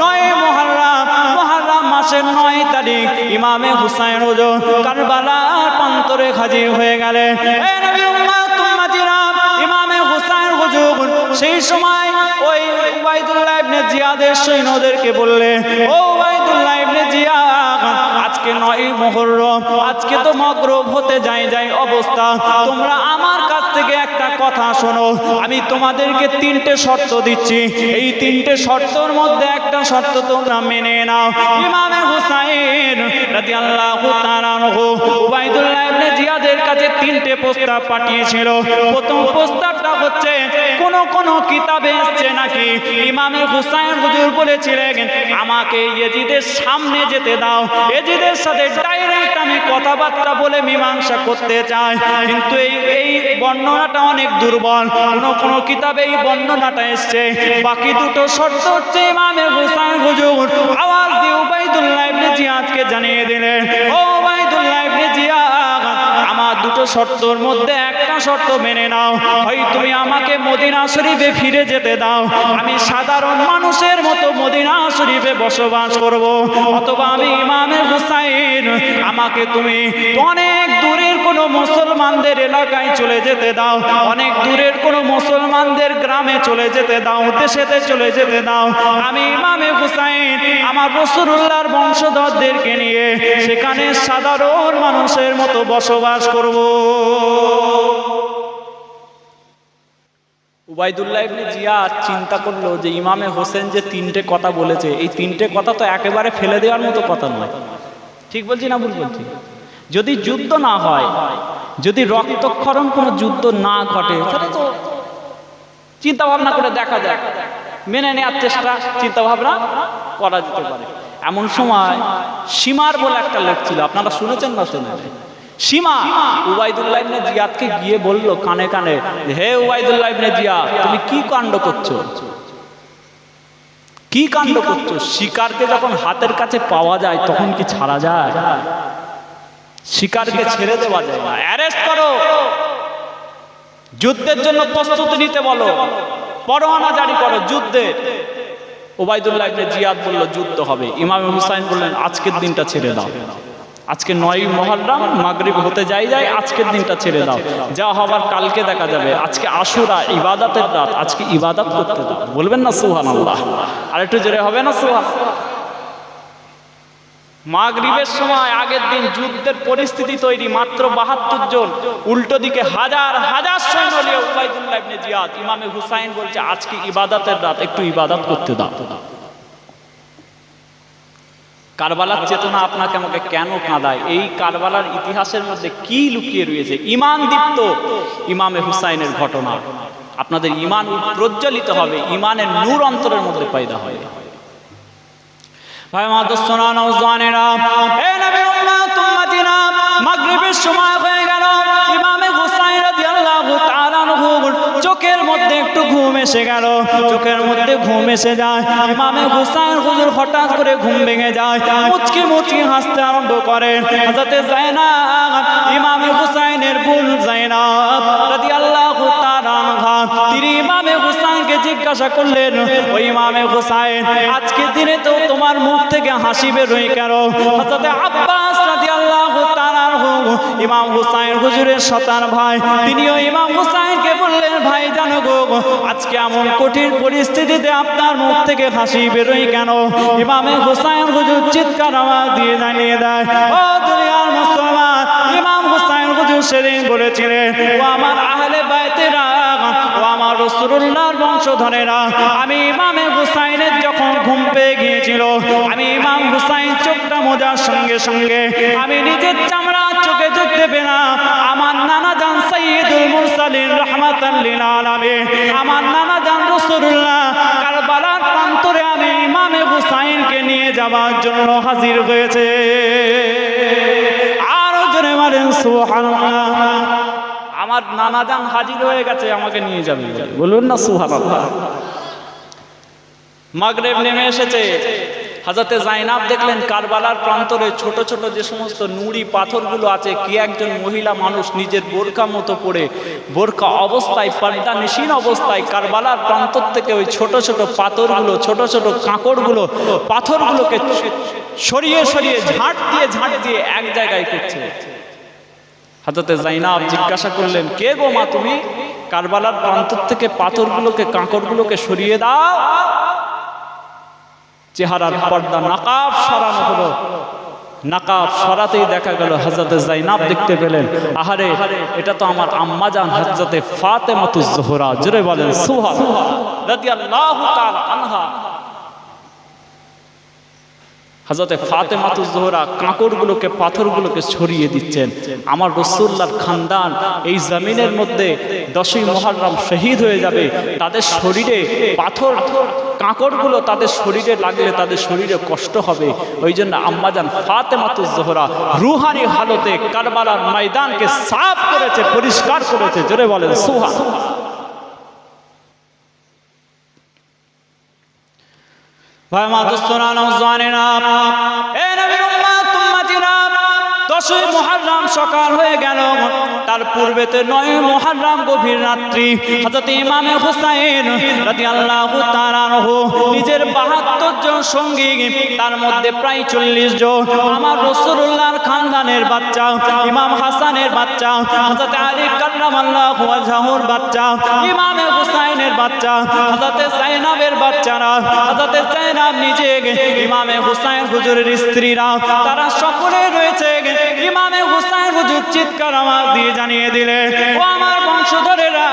9 মুহররম মাসের 9 তারিখ ইমামে হুসাইন হুজুর কারবালার প্রান্তরে হাজির হয়ে গেলেন। এ নবীর উম্মত উম্মতিরা, ইমামে হুসাইন হুজুর সেই সময় ওই উবাইদুল্লাহ ইবনে জিয়াদের সৈন্যদেরকে বললেন, ও উবাইদুল্লাহ ইবনে জিয়াদ, আজকে 9 মুহররম, আজকে তো মাগরিব হতে যাই অবস্থা, তোমরা আমার কাছ থেকে একটা কথা শোনো, আমি তোমাদেরকে 3টে শর্ত দিচ্ছি, এই 3টে শর্তের মধ্যে একটা শর্ত তোমরা মেনে নাও। ইমামে হুসাইন রাদিয়াল্লাহু তাআলা আনহু উবাইদুল্লাহ ইবনে জিয়াদের কাছে 3টে প্রস্তাব পাঠিয়েছিল। প্রথম প্রস্তাবটা হচ্ছে, কোন কিতাবে এসেছে নাকি ইমামে হুসাইন হুজুর বলেছিলেন আমাকে ইয়েজিদের সামনে যেতে দাও, ইয়েজিদের সাথে ডাইরেক্ট আমি কথাবার্তা বলে মীমাংসা করতে চাই, কিন্তু এই বর্ণনাটা অনেক দুর্বল, কোন কিতাবে এই বর্ণনাটা এসেছে। বাকি দুটো শর্ত হচ্ছে, ইমামে হুসাইন হুজুর আওয়াজ দিয়ে উবাইদুল্লাহ ইবনে জিয়াদকে জানিয়ে দিলেন, ও উবাইদুল্লাহ ইবনে জিয়াদ, আমার দুটো দুটো শর্তর মধ্যে একটা শর্ত মেনে নাও, হয় তুমি আমাকে মদিনা শরীফে ফিরে যেতে দাও, আমি সাধারণ মানুষের মতো মদিনা শরীফে বসবাস করব, অথবা আমি ইমামে হুসাইন আমাকে তুমি অনেক দূরের কোনো মুসলমানদের এলাকায় চলে যেতে দাও, অনেক দূরের কোনো মুসলমানদের গ্রামে চলে যেতে দাও, দেশেতে চলে যেতে দাও, আমি ইমামে হুসাইন আমার রাসূলুল্লাহর বংশধরদেরকে নিয়ে সেখানে সাধারণ মানুষের মতো বসবাস করব। উবাইদুল্লাহ ইবনে জিয়াদ চিন্তা করলো যে ইমামে হোসেন যে তিনটে কথা বলেছে, এই তিনটে কথা তো একেবারে ফেলে দেওয়ার মতো কথা নয়। ঠিক বলছি না ভুল বলছি? যদি যুদ্ধ না হয়, যদি রক্তক্ষরণ কোনো যুদ্ধ না ঘটে, তাহলে তো চিন্তা ভাবনা করে দেখা যায়, মেনে নেওয়ার চেষ্টা চিন্তা ভাবনা করা যেতে পারে। এমন সময় সীমার বলে একটা লোক ছিল, আপনারা শুনেছেন না শুনে? সীমা উবাইদুল্লাহ ইবনে জিয়াদকে গিয়ে বলল কানে কানে, হে উবাইদুল্লাহ ইবনে জিয়াদ, তুমি কি কাণ্ড করছো, কি কাণ্ড করছো? শিকারকে যখন হাতের কাছে পাওয়া যায় তখন কি ছাড়া যায়? শিকারকে ছেড়ে দেওয়া যায় না, অ্যারেস্ট করো, যুদ্ধের জন্য প্রস্তুতি নিতে বলো, পরোয়ানা জারি করো যুদ্ধে। উবাইদুল্লাহ ইবনে জিয়াদ বলল যুদ্ধ হবে। ইমাম হুসাইন বললেন আজকের দিনটা ছেড়ে দাও, আজকে ৯ মুহররম মাগরিব হতে যাই আজকের দিনটা ছেড়ে দাও, যা হবার কালকে দেখা যাবে, আজকে আশুরা ইবাদতের রাত, আজকে ইবাদত করতে দাও। বলবেন না সুবহানাল্লাহ? আর একটু জোরে হবে না সুবহানাল্লাহ? মাগরিবের সময় আগের দিন যুদ্ধের পরিস্থিতি তৈরি, মাত্র ৭২ জন, উল্টো দিকে হাজার হাজার সৈন্য নিয়ে উবাইদুল্লাহ ইবনে জিয়াদ, ইমামে হুসাইন বলছে আজকে ইবাদতের রাত, একটু ইবাদত করতে দাও। কারবালার চেতনা আপনাকে আমাকে কেন কাঁদায়? এই কারবালার ইতিহাসের মধ্যে কি লুকিয়ে রয়েছে? ঈমান দীপ্ত ইমামে হুসাইনের ঘটনা। আপনাদের ঈমান প্রজ্বলিত হবে, ঈমানের নূর অন্তরের মধ্যে পয়দা হয়। ভাই মাদুসনা নওজওয়ানেরা, এ নবীর উম্মত উম্মতিনা, মাগরিবের সময় হয়ে গেল, ইমামে হুসাইন রাদিয়াল্লাহু তাআলা আনহু চোখের মধ্যে একটু ঘুম এসে গেল, চোখের মধ্যে ঘুম এসে যায়। ইমামে হুসাইন হুজুর হঠাৎ করে ঘুম ভেঙে যায়, মুচকি মুচকি হাসতে আরম্ভ করেন। হযরতে যায়েনাব, ইমামে হুসাইনের বোন যায়েনাব রাদিয়াল্লাহু তাআলা আনহা, তিনি ইমামে হুসাইনকে জিজ্ঞাসা করলেন, ও ইমামে হুসাইন, আজকে দিনে তো তোমার মুখ থেকে হাসি বের হয় কেন? হযরতে আব্বাস রাদিয়াল্লাহু তাআলা আনহু, ইমাম হুসাইন হুজুরের সন্তান ভাই, তিনিও ইমাম হুসাইনকে বললেন, ভাই জানো গো, আজকে এমন কঠিন পরিস্থিতিতে আপনার মুখ থেকে হাসি বের হয় কেন? ইমামে হুসাইন হুজুর চিৎকার আওয়াজ দিয়ে জানিয়ে দেয়, ও দুনিয়ার মুসলমান, ইমাম হুসাইন হুজুর সেদিন বলেছিলেন, ও আমার আহলে বাইতেরা, ও আমার রাসূলুল্লাহর বংশধরেরা, আমি ইমামে হুসাইনের যখন ঘুম পেয়ে গিয়েছিল, আমি ইমাম হুসাইন চোখটা মোজার সঙ্গে সঙ্গে আমি নিজের চামড়া চোখে দেখতে পেলাম আমার নানা জান সাইয়্যিদুল মুরসালিন রাহমাতাল লিল আলামিন, আমার নানা জান রাসূলুল্লাহ কারবালার প্রান্তরে আমি ইমামে হুসাইনকে নিয়ে যাওয়ার জন্য হাজির হয়েছে। আরো জোরে বলেন সুবহানাল্লাহ। আমার নানা জান হাজির হয়ে গেছে, আমাকে নিয়ে যাবে, বলুন না সুবহানাল্লাহ। মাগরিব নেমে এসেছে, হযরতে যায়েনাব দেখলেন কারবালার প্রান্তরে ছোট ছোট যে সমস্ত নুড়ি পাথরগুলো আছে, কি একজন মহিলা মানুষ নিজের বোরকা মতো পরে, বোরকা অবস্থায়, পর্দা নিশীন অবস্থায় কারবালার প্রান্তর থেকে ওই ছোট ছোট পাথরগুলো, ছোট ছোট কাঁকড়গুলো, পাথরগুলোকে সরিয়ে সরিয়ে ঝাঁট দিয়ে এক জায়গায় করছে। হযরতে যায়েনাব জিজ্ঞাসা করলেন, কে গো মা তুমি? কারবালার প্রান্তর থেকে পাথরগুলোকে, কাঁকড়গুলোকে সরিয়ে দাও। চেহারার পর্দা নাকাব সরানো হলো, নাকাব সরাতেই দেখা গেল হযরতে যায়েনাব দেখতে পেলেন, আহারে, এটা তো আমার আম্মা জান হযরতে ফাতেমাতুজ জোহরা, জোরে বলেন সুবহানাল্লাহ, রাদিয়াল্লাহু তাআলা আনহা। হযরতে ফাতেমাতুজ জোহরা কাঁকড়গুলোকে, পাথরগুলোকে ছড়িয়ে দিচ্ছেন। আমার রাসূলুল্লাহর খানদান এই জমিনের মধ্যে 10ই মুহররম শহীদ হয়ে যাবে, তাদের শরীরে পাথর, কাঁকড়গুলো তাদের শরীরে লাগলে তাদের শরীরে কষ্ট হবে। ওই জন্য আম্মাজান ফাতেমাতুজ জোহরা রুহানি হালতে কারবালার ময়দানকে সাফ করেছে, পরিষ্কার করেছে, জোরে বলেন সুবহানাল্লাহ। ভাই মাদুসনা নওজওয়ানেরা, এ নবীর উম্মত উম্মতিরা, 10ই মুহররম সকাল হয়ে গেল, তার পূর্বেতে 9ই মুহররম গভীর রাত্রি হযরত ইমামে হুসাইন রাদিয়াল্লাহু তাআলা আনহু নিজের 72 জন সঙ্গী, তার মধ্যে প্রায় 40 জন আমার রাসূলুল্লাহর খানদানের বাচ্চা, ইমাম হাসানের বাচ্চা, হযরত আলী কাররামাল্লাহু ওয়াজহুর বাচ্চা, ইমামে হুসাইনের বাচ্চা, হযরত যায়েনাবের বাচ্চারা, হযরত যায়েনাব নিজে, ইমামে হুসাইন হুজুরের স্ত্রীরা, তারা সকলে রয়েছে। ইমামে হুসাইন হুজুর চিৎকার আওয়াজ দিয়ে জানিয়ে দিলে, ও আমার বংশধরেরা,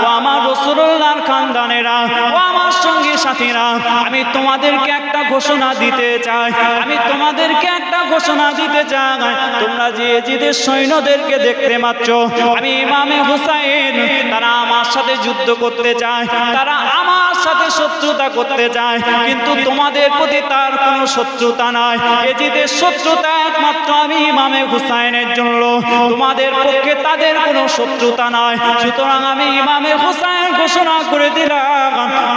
ও আমার রাসূলুল্লাহর খানদানেরা, ও আমার সঙ্গী সাথীরা, আমি তোমাদেরকে একটা ঘোষণা দিতে চাই, আমি তোমাদেরকে একটা ঘোষণা দিতে চাই। তোমরা যে এজিদের সৈন্যদেরকে দেখতে পাচ্ছ, আমি ইমামে হুসাইন, তারা আমার সাথে যুদ্ধ করতে চায়, তারা আমার সাথে শত্রুতা করতে চায়, কিন্তু তোমাদের প্রতি তার কোনো শত্রুতা নাই। এজিদের শত্রুতা একমাত্র আমি ইমামে হুসাইনের জন্য, তোমাদের পক্ষে তাদের কোনো শত্রুতা নাই। সুতরাং আমি ইমামে হুসাইন ঘোষণা করে দিলাম,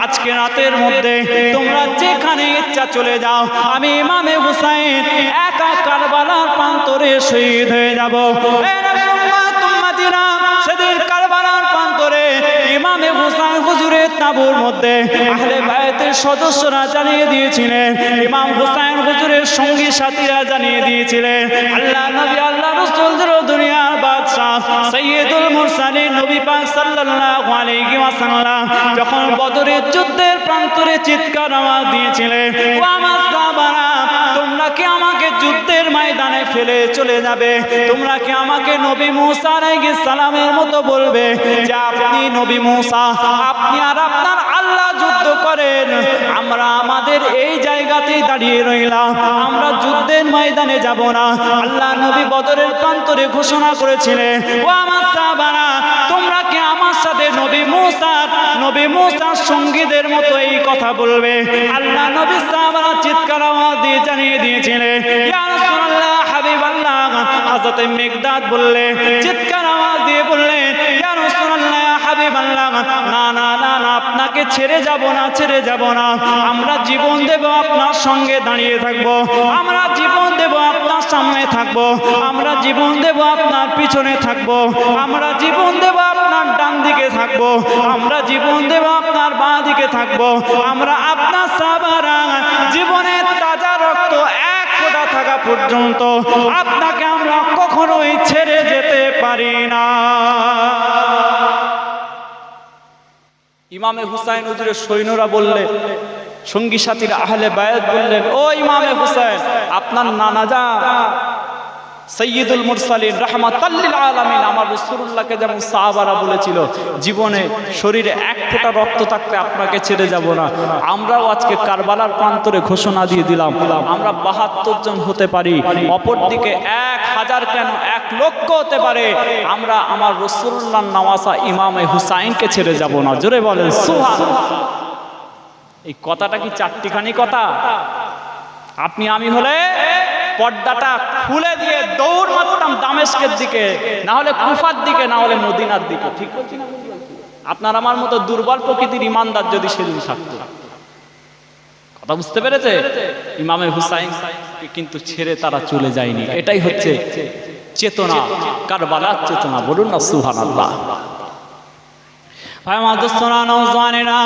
আজকে রাতের মধ্যে তোমরা যেখানে ইচ্ছা চলে যাও, আমি ইমামে হুসাইন একা কারবালার প্রান্তরে শহীদ হয়ে যাব। সেদিন কারবালার প্রান্তরে ইমামে হুসাইন হুজুরের তাঁবুর মধ্যে আহলে বায়তের সদস্যরা জানিয়ে দিয়েছিলেন, ইমাম হুসাইন হুজুরের সঙ্গী সাথীরা জানিয়ে দিয়েছিলেন, আল্লাহ নবী আল্লাহ রাসূল দুনিয়ার বাদশাহ সাইয়্যিদুল মুরসালিন নবী পাক সাল্লাল্লাহু আলাইহি ওয়াসাল্লাম যখন বদরের যুদ্ধের প্রান্তরে চিৎকার আওয়াজ দিয়েছিলেন, ও আমার সাহাবারা, তোমরা কি আমাকে যুদ্ধের ময়দানে ফেলে চলে যাবে? তোমরা কি আমাকে নবী মুসা আলাইহিস সালামের মতো বলবে যে আপনি নবী মুসা, আপনি আর আপনার আল্লাহ যুদ্ধ করেন, আমরা আমাদের এই জায়গাতেই দাঁড়িয়ে রইলাম, আমরা যুদ্ধের ময়দানে যাব না? আল্লাহ নবী বদরের প্রান্তরে ঘোষণা করেছিলেন, ও আমার সাহাবারা, তোমরা কি আমার সাথে নবী মুসার সঙ্গীদের মতো এই কথা বলবে? আল্লাহ নবী সাহাবারা চিৎকার আওয়াজ দিয়ে জানিয়ে দিয়েছিলেন, ইয়া রাসূলুল্লাহ, হাবিবাল্লাহ। হযরত মিকদাদ বললেন, চিৎকার আওয়াজ দিয়ে বললেন, ইয়া রাসূলুল্লাহ, হাবিবাল্লাহ, না না না না, আপনাকে ছেড়ে যাব না, ছেড়ে যাব না, আমরা জীবন দেব আপনার সঙ্গে দাঁড়িয়ে থাকব, আমরা জীবন দেব আপনার সামনে থাকব, আমরা জীবন দেব আপনার পিছনে থাকব, আমরা জীবন দেব আপনার ডান দিকে থাকব, আমরা জীবন দেব আপনার বাঁ দিকে থাকব, আমরা আপনার সাহাবারা জীবনের তাজা রক্ত এক ফোঁটা থাকা পর্যন্ত আপনাকে আমরা কখনোই ছেড়ে যেতে পারি না। ইমামে হুসাইন হুজুরের সৈন্যরা বললেন, সঙ্গী সাথীরা আহলে বায়াত বললেন, ও ইমামে হুসাইন, আপনার নানা যান সাইয়্যিদুল মুরসালিন রাহমাতাল লিল আলামিন আমার রাসূলুল্লাহকে যেমন সাহাবারা বলেছিল, জীবনে শরীরে এক ফোঁটা রক্ত থাকতে আপনাকে ছেড়ে যাব না। আমরাও আজকে কারবালার প্রান্তরে ঘোষণা দিয়ে দিলাম, আমরা 72 জন হতে পারি, অপরদিকে 1000 কেন 1 লক্ষ হতে পারে, আমরা আমার রাসূলুল্লাহর নওয়াসা ইমামে হুসাইনকে ছেড়ে যাব না। জোরে বলেন সুবহানাল্লাহ। এই কথাটা কি চারটিখানি কথা? আপনি আমি হলে পর্দাটা খুলে দিয়ে দৌড় মারতাম দামেস্কের দিকে, না হলে কুফার দিকে, না হলে মদিনার দিকে। ঠিক বলছি না? আপনার আমার মতো দুর্বল প্রকৃতির ইমানদার যদি সেদিন থাকতো। কথা বুঝতে পেরেছে? ইমামে হুসাইন কিন্তু ছেড়ে তারা চলে যায়নি। এটাই হচ্ছে চেতনা, কারবালার চেতনা। বলুন না সুবহানাল্লাহ। ভাই আমার দোস্তরা, নওজওয়ানেরা,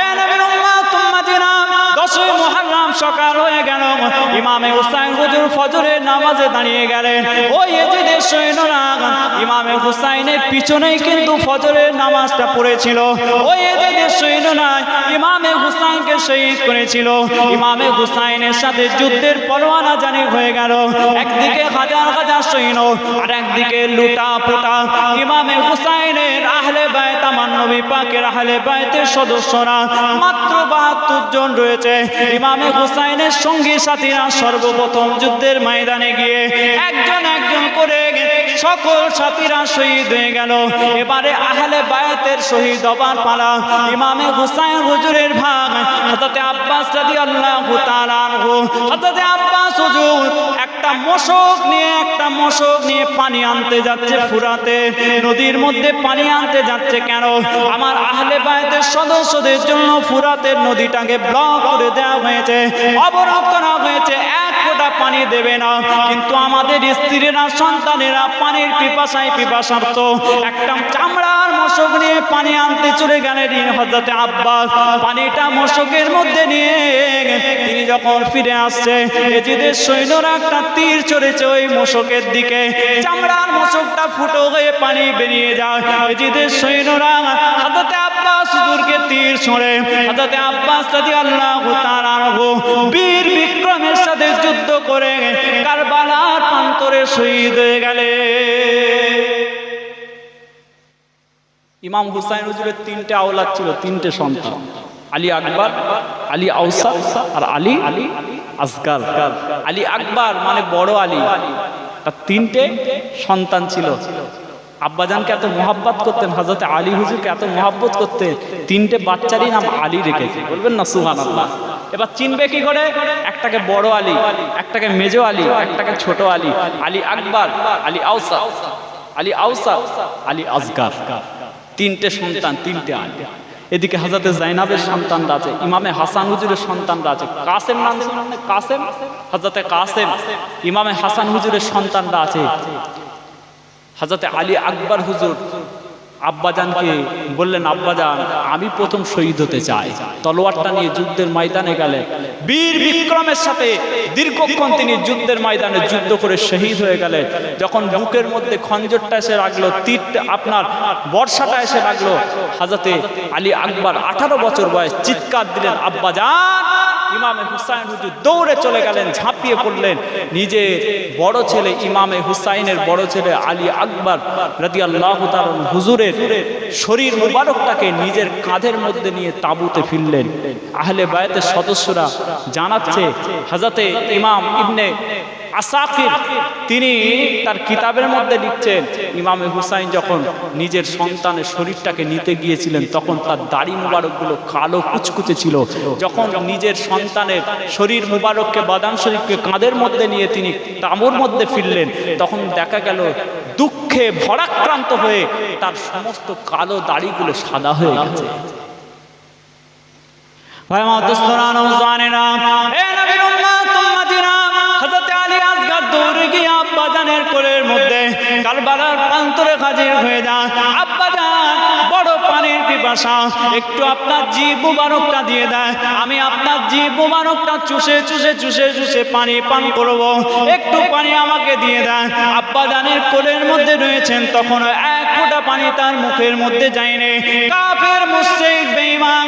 এ নবীর উম্মত উম্মতিরা, 10ই মুহররম সকাল হয়ে গেল, ইমামে হুসাইন হুজুর ফজরের নামাজে দাঁড়িয়ে গেলেন। ওই এজিদের সৈন্যরা ইমামে হুসাইনের পিছনেই কিন্তু ফজরের নামাজটা পড়েছিল। ওই এজিদের সৈন্যরা ইমামে হুসাইনকে শহীদ করেছিল। ইমামে হুসাইনের সাথে যুদ্ধের পরোয়ানা জারি হয়ে গেল। একদিকে হাজার হাজার সৈন্য, আর একদিকে লুটা পুটা ইমামে হুসাইনের আহলে বায়ত, আমার নবী পাকের আহলে বায়তের সদস্যরা মাত্র 72 জন রয়েছে। ইমামে হুসাইনের সঙ্গী সাথীরা সর্বপ্রথম যুদ্ধের ময়দানে গিয়ে একজন একজন করে সকল সাথীরা শহীদ হয়ে গেল। এবারে আহলে বায়তের শহীদ হবার পালা। ইমামে হুসাইন হুজুরের ভাগ হযরত আব্বাস রাদিয়াল্লাহু তাআলা আনহু, হযরত আব্বাস হুজুর একটা মশক নিয়ে পানি আনতে যাচ্ছে ফুরাতে। নদীর মধ্যে পানি আনতে যাচ্ছে কেন? আমার আহলে বায়তের সদস্যদের জন্য ফুরাতের নদীটাকে ব্লক করে দেওয়া হয়েছে, অবরোধ করা হয়েছে। এক ফোঁটা পানি দেবে না, কিন্তু আমাদের স্ত্রীরা সন্তানেরা পানির পিপাসার্থ একটা চামড়ার মশক নিয়ে পানি আনতে চলে গেলেন হযরতে আব্বাস। পানিটা মশকের মধ্যে নিয়ে তিনি যখন ফিরে আসছে, এজিদের সৈন্যরা একটা তীর ছড়েছে ওই মশকের দিকে, চামড়ার মশকটা ফুটো হয়ে পানি বেরিয়ে যায়। এজিদের সৈন্যরা হযরতে আব্বাস হুজুরকে তীর ছড়ে, হযরতে আব্বাস রাদিয়াল্লাহু তাআলা আনহু বীর বিক্রমের সাথে যুদ্ধ করে কারবালার প্রান্তরে শহীদ হয়ে গেলেন। ইমাম হুসাইন হুজুরের 3টে আওলাদ ছিল, 3টে সন্তান, আলী আকবর, আলী আওসাত আর আলী আসগার। আলী আকবর মানে বড় আলী, তার 3টে সন্তান ছিল। আব্বাজানকে এত মোহাব্বত করতেন, হযরত আলী হুজুরকে এত মোহাব্বত করতেন, 3টে বাচ্চারই নাম আলী রেখেছে। বলবেন না সুবহানাল্লাহ। এবার চিনবে কি করে? একটাকে বড় আলী, একটাকে মেজো আলী, একটাকে ছোট আলী। আলী আকবর, আলী আওসাত, আলী আওসাত, আলী আসগার, 3টে সন্তান, 3টে আলী। এদিকে হযরতে জাইনাবের সন্তানরা আছে, ইমামে হাসান হুজুরের সন্তানরা আছে। কাসেম নাম শুনলেন না? কাসেম, হযরতে কাসেম, ইমামে হাসান হুজুরের সন্তানরা আছে। হযরতে আলী আকবর হুজুর আব্বাজানকে বললেন, আব্বাজান আমি প্রথম শহীদ হতে চাই। তলোয়ারটা নিয়ে যুদ্ধের ময়দানে গেলেন, বীর বিক্রমের সাথে দীর্ঘক্ষণ তিনি যুদ্ধের ময়দানে যুদ্ধ করে শহীদ হয়ে গেলেন। যখন বুকের মধ্যে খঞ্জরটা এসে লাগলো, তীরটা আপনার বর্ষাটা এসে লাগলো, হযরতে আলী আকবর 18 বছর বয়স, চিৎকার দিলেন আব্বাজান। ইমামে হুসাইন হুজুর দৌড়ে চলে গেলেন, ঝাঁপিয়ে পড়লেন। নিজের বড় ছেলে ইমামে হুসাইনের বড় ছেলে আলী আকবর রাদিয়াল্লাহু তাআলা হুজুরের শরীর মুবারকটাকে নিজের কাঁধের মধ্যে নিয়ে তাঁবুতে ফিরলেন। আহলে বায়াতের সদস্যরা জানাচ্ছে, হযরতে ইমাম ইবনে আসাকির তিনি তার কিতাবের মধ্যে লিখছেন, ইমামে হুসাইন যখন নিজের সন্তানের শরীরটাকে নিতে গিয়েছিলেন তখন তার দাড়ি মুবারকগুলো কালো কুচকুচে ছিল। যখন নিজের সন্তানের শরীর মুবারককে, বাদান শরীফকে কাঁধের মধ্যে নিয়ে তিনি তাঁবুর মধ্যে ফিরলেন, তখন দেখা গেল দুঃখে ভরাক্রান্ত হয়ে তার সমস্ত কালো দাড়িগুলো সাদা হয়ে গেছে। ভাই আমার দোস্তরা, নওজওয়ানেরা, এ নবীর উম্মত উম্মতিরা, হযরতে আলী আসগার দৌড়ে গিয়ে আব্বাজানের কোলের মধ্যে কারবালার প্রান্তরে হাজির হয়ে যায়। আব্বাজান বড় পানির পিপাসা, একটু আপনার জিভ মুবারকটা দিয়ে দেয়, আমি আপনার জিভ মুবারকটা চুষে চুষে চুষে চুষে পানি পান করব, একটু পানি আমাকে দিয়ে দেন। আব্বাজানের কোলের মধ্যে রয়েছেন, তখন এক ফোঁটা পানি তার মুখের মধ্যে যায়নি। কাফের মুশরিক বেঈমান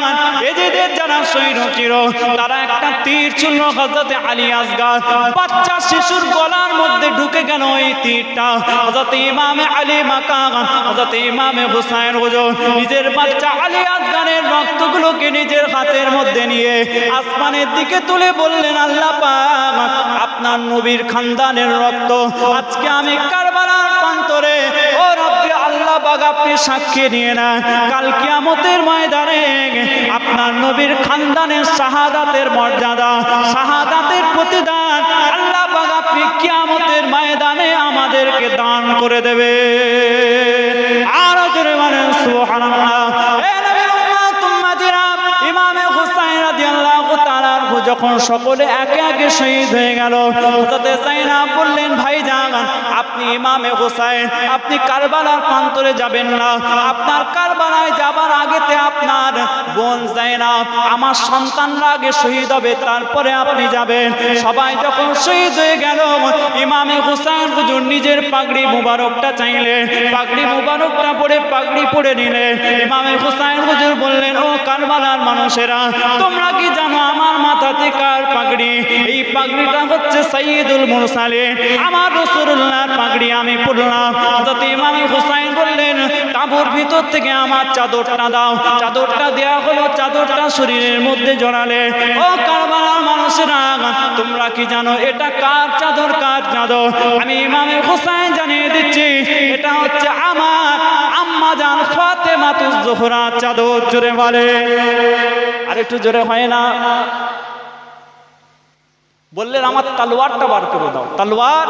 এজিদের যারা সৈন্য ছিল, তারা একটা তীর ছুড়ল হযরতে আলী আসগার, বাচ্চা শিশুর গলার মধ্যে ঢুকে গেল ওই তীরটা। হযরতে ইমামে আলী মাকাম, হযরতে ইমামে হুসাইন হুজুর নিজের বাচ্চা আলী আসগারের রক্তগুলোকে নিজের হাতের মধ্যে নিয়ে আসমানের দিকে তুলে বললেন, আল্লাহ পাক আপনার নবীর খানদানের রক্ত আজকে আমি কারবালার প্রান্তরে, ও রব্বি আল্লাহ পাক আপনি সাক্ষী নিয়ে নেন, কাল কিয়ামতের ময়দানে আপনার নবীর খানদানের শাহাদাতের মর্যাদা, শাহাদাতের প্রতিদান আল্লাহ পাক আপনি কিয়ামতের ময়দানে আমাদেরকে দান করে দেবে। আর জোরে বলেন সুবহানাল্লাহ। এ নবীর উম্মত উম্মতিরা, ইমামে হুসাইন রাদিয়াল্লাহু তাআলা যখন সকলে একে একে শহীদ হয়ে গেল, হযরতে যায়েনব বললেন, ভাইজান আপনি ইমামে হুসাইন, আপনি কারবালার প্রান্তরে যাবেন না, আপনার কারবালায় যাবার আগেতে আপনার বোন যায়েনব, আমার সন্তানরা আগে শহীদ হবে, তারপরে আপনি যাবেন। সবাই যখন শহীদ হয়ে গেল, ইমামে হুসাইন হুজুর নিজের পাগড়ি মুবারকটা চাইলেন, পাগড়ি মুবারকটা পরে পাগড়ি পরে নিলেন। ইমামে হুসাইন হুজুর বললেন, ও কারবালার মানুষেরা, তোমরা কি জানো আমার মাথাতে কার পাগড়ি? এই পাগড়িটা হচ্ছে সাইয়্যিদুল মুরসালিন, আমার রাসূলুল্লাহর পাগড়ি আমি পরলাম। হযরত ইমামে হুসাইন বললেন, তাঁবুর ভিতর থেকে আমার চাদরটা দাও। চাদরটা দেয়া হলো, চাদরটা শরীরের মধ্যে জড়ালে। ও কারবালার মানুষেরা, তোমরা কি জানো এটা কার চাদর? কার চাদর? আমি ইমামে হুসাইন জানিয়ে দিচ্ছি, এটা হচ্ছে আমার আম্মা জান ফাতেমাতুজ জোহরার চাদর। জোরে বলে, আর একটু জোরে হয় না? বললেন, আমার তলোয়ারটা বার করে দাও, তলোয়ার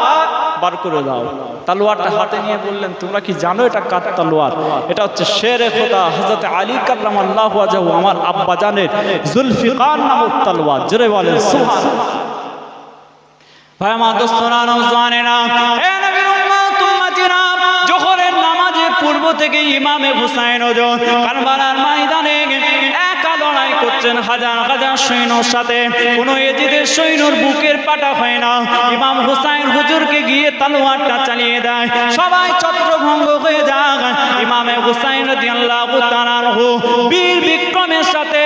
বার করে দাও। তলোয়ারটা হাতে নিয়ে বললেন, তোমরা কি জানো এটা কার তলোয়ার? এটা হচ্ছে শেরে খোদা হযরত আলী কাররামাল্লাহু ওয়াজহু, আমার আব্বা জানের জুলফিকার নামক তলোয়ার। জোরে বলেন সুবহানাল্লাহ। ভাই আমার দোস্তরা নওজওয়ানেরা, এ নবীর উম্মত উম্মতিরা, জোহরের নামাজের পূর্ব থেকে ইমামে হুসাইন ওজন কারবালার ময়দানে একা লড়াই করছেন হাজার হাজার সৈন্যর সাথে। কোন এজিদের সৈন্যর বুকের পাটা হয় না। ইমাম হুসাইন হুজুরকে গিয়ে তলোয়ারটা চালিয়ে দেয়, সবাই ছত্রভঙ্গ হয়ে যায়। ইমামে হুসাইন রাদিয়াল্লাহু তাআলা আনহু বীর বিক্রমের সাথে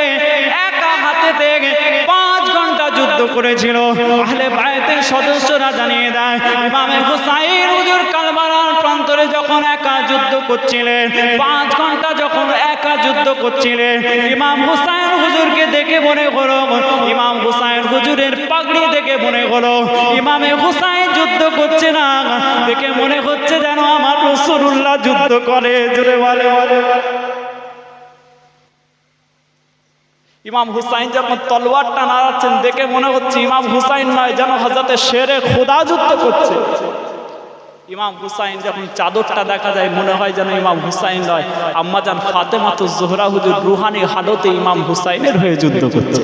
একা হাতে থেকে 5 ঘন্টা যুদ্ধ করেছিল। আহলে বায়তের সদস্যরা জানিয়ে দেয়, ইমামে হুসাইন হুজুর কারবালার প্রান্তরে যখন একা যুদ্ধ করছিলেন, 5 ঘন্টা যখন একা যুদ্ধ করছিলেন, ইমাম হুসাইন হুজুরকে দেখে মনে হলো, ইমাম হুসাইন হুজুরের পাগড়ি দেখে মনে হলো ইমামে হুসাইন যুদ্ধ করছে না, দেখে মনে হচ্ছে যেন আমার রাসূলুল্লাহ যুদ্ধ করে। জোরে বলে। ইমাম হুসাইন যখন তলোয়ারটা নাড়াচ্ছেন, দেখে মনে হচ্ছে ইমাম হুসাইন নয়, যেন হযরতে শেরে খোদা যুদ্ধ করছে। ইমাম হুসাইন যখন চাদরটা দেখা যায়, মনে হয় যেন ইমাম হুসাইন নয়, আম্মাজান ফাতেমাতুজ জোহরা হুজুর রুহানি হালতে ইমাম হুসাইনের হয়ে যুদ্ধ করছে।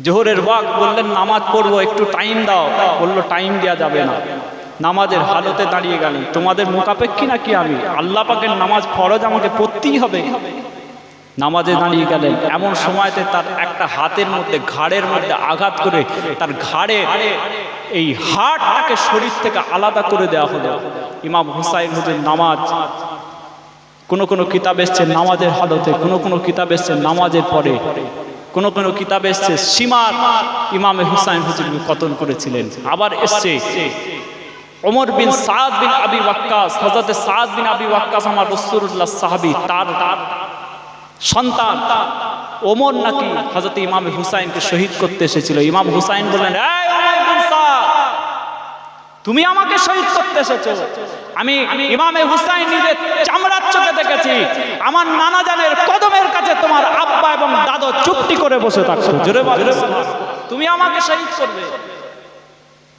জোহরের ওয়াক্ত, বললেন নামাজ পড়বো, একটু টাইম দাও। বললো টাইম দেওয়া যাবে না। নামাজের হালতে দাঁড়িয়ে গেলেন, তোমাদের মুখাপেক্ষী নাকি আমি? আল্লাহ পাকের নামাজ ফরজ, আমাকে পড়তেই হবে। নামাজে দাঁড়িয়ে গেলেন, এমন সময়তে তার একটা হাতের মধ্যে, ঘাড়ের মধ্যে আঘাত করে তার ঘাড়ের এই হাড়টাকে শরীর থেকে আলাদা করে দেওয়া হলো। ইমাম হুসাইন হুজুর নামাজ, কোন কিতাব এসছে নামাজের হালতে, কোন কিতাব এসছে নামাজের পরে, কোন কিতাব এসছে সীমার ইমামে হুসাইন হুজুরকে কতল করেছিলেন। আবার এসছে ওমর বিন সাদ বিন আবি ওয়াক্কাস, হযরতে সাদ বিন আবি ওয়াক্কাস আমার রাসূলুল্লাহ সাহাবী, তার সন্তান ওমর নাকি হযরত ইমাম হুসাইনকে শহীদ করতে এসেছিল। ইমাম হুসাইন বললেন, এই ওমর বিন সাদ, তুমি আমাকে শহীদ করতে এসেছো? আমি ইমামে হুসাইন নিজের চামড়ার চোখে দেখেছি, আমার নানা জানের কদমের কাছে তোমার আব্বা এবং দাদু চুপটি করে বসে থাকতো। জোরে বলো, তুমি আমাকে শহীদ করবে?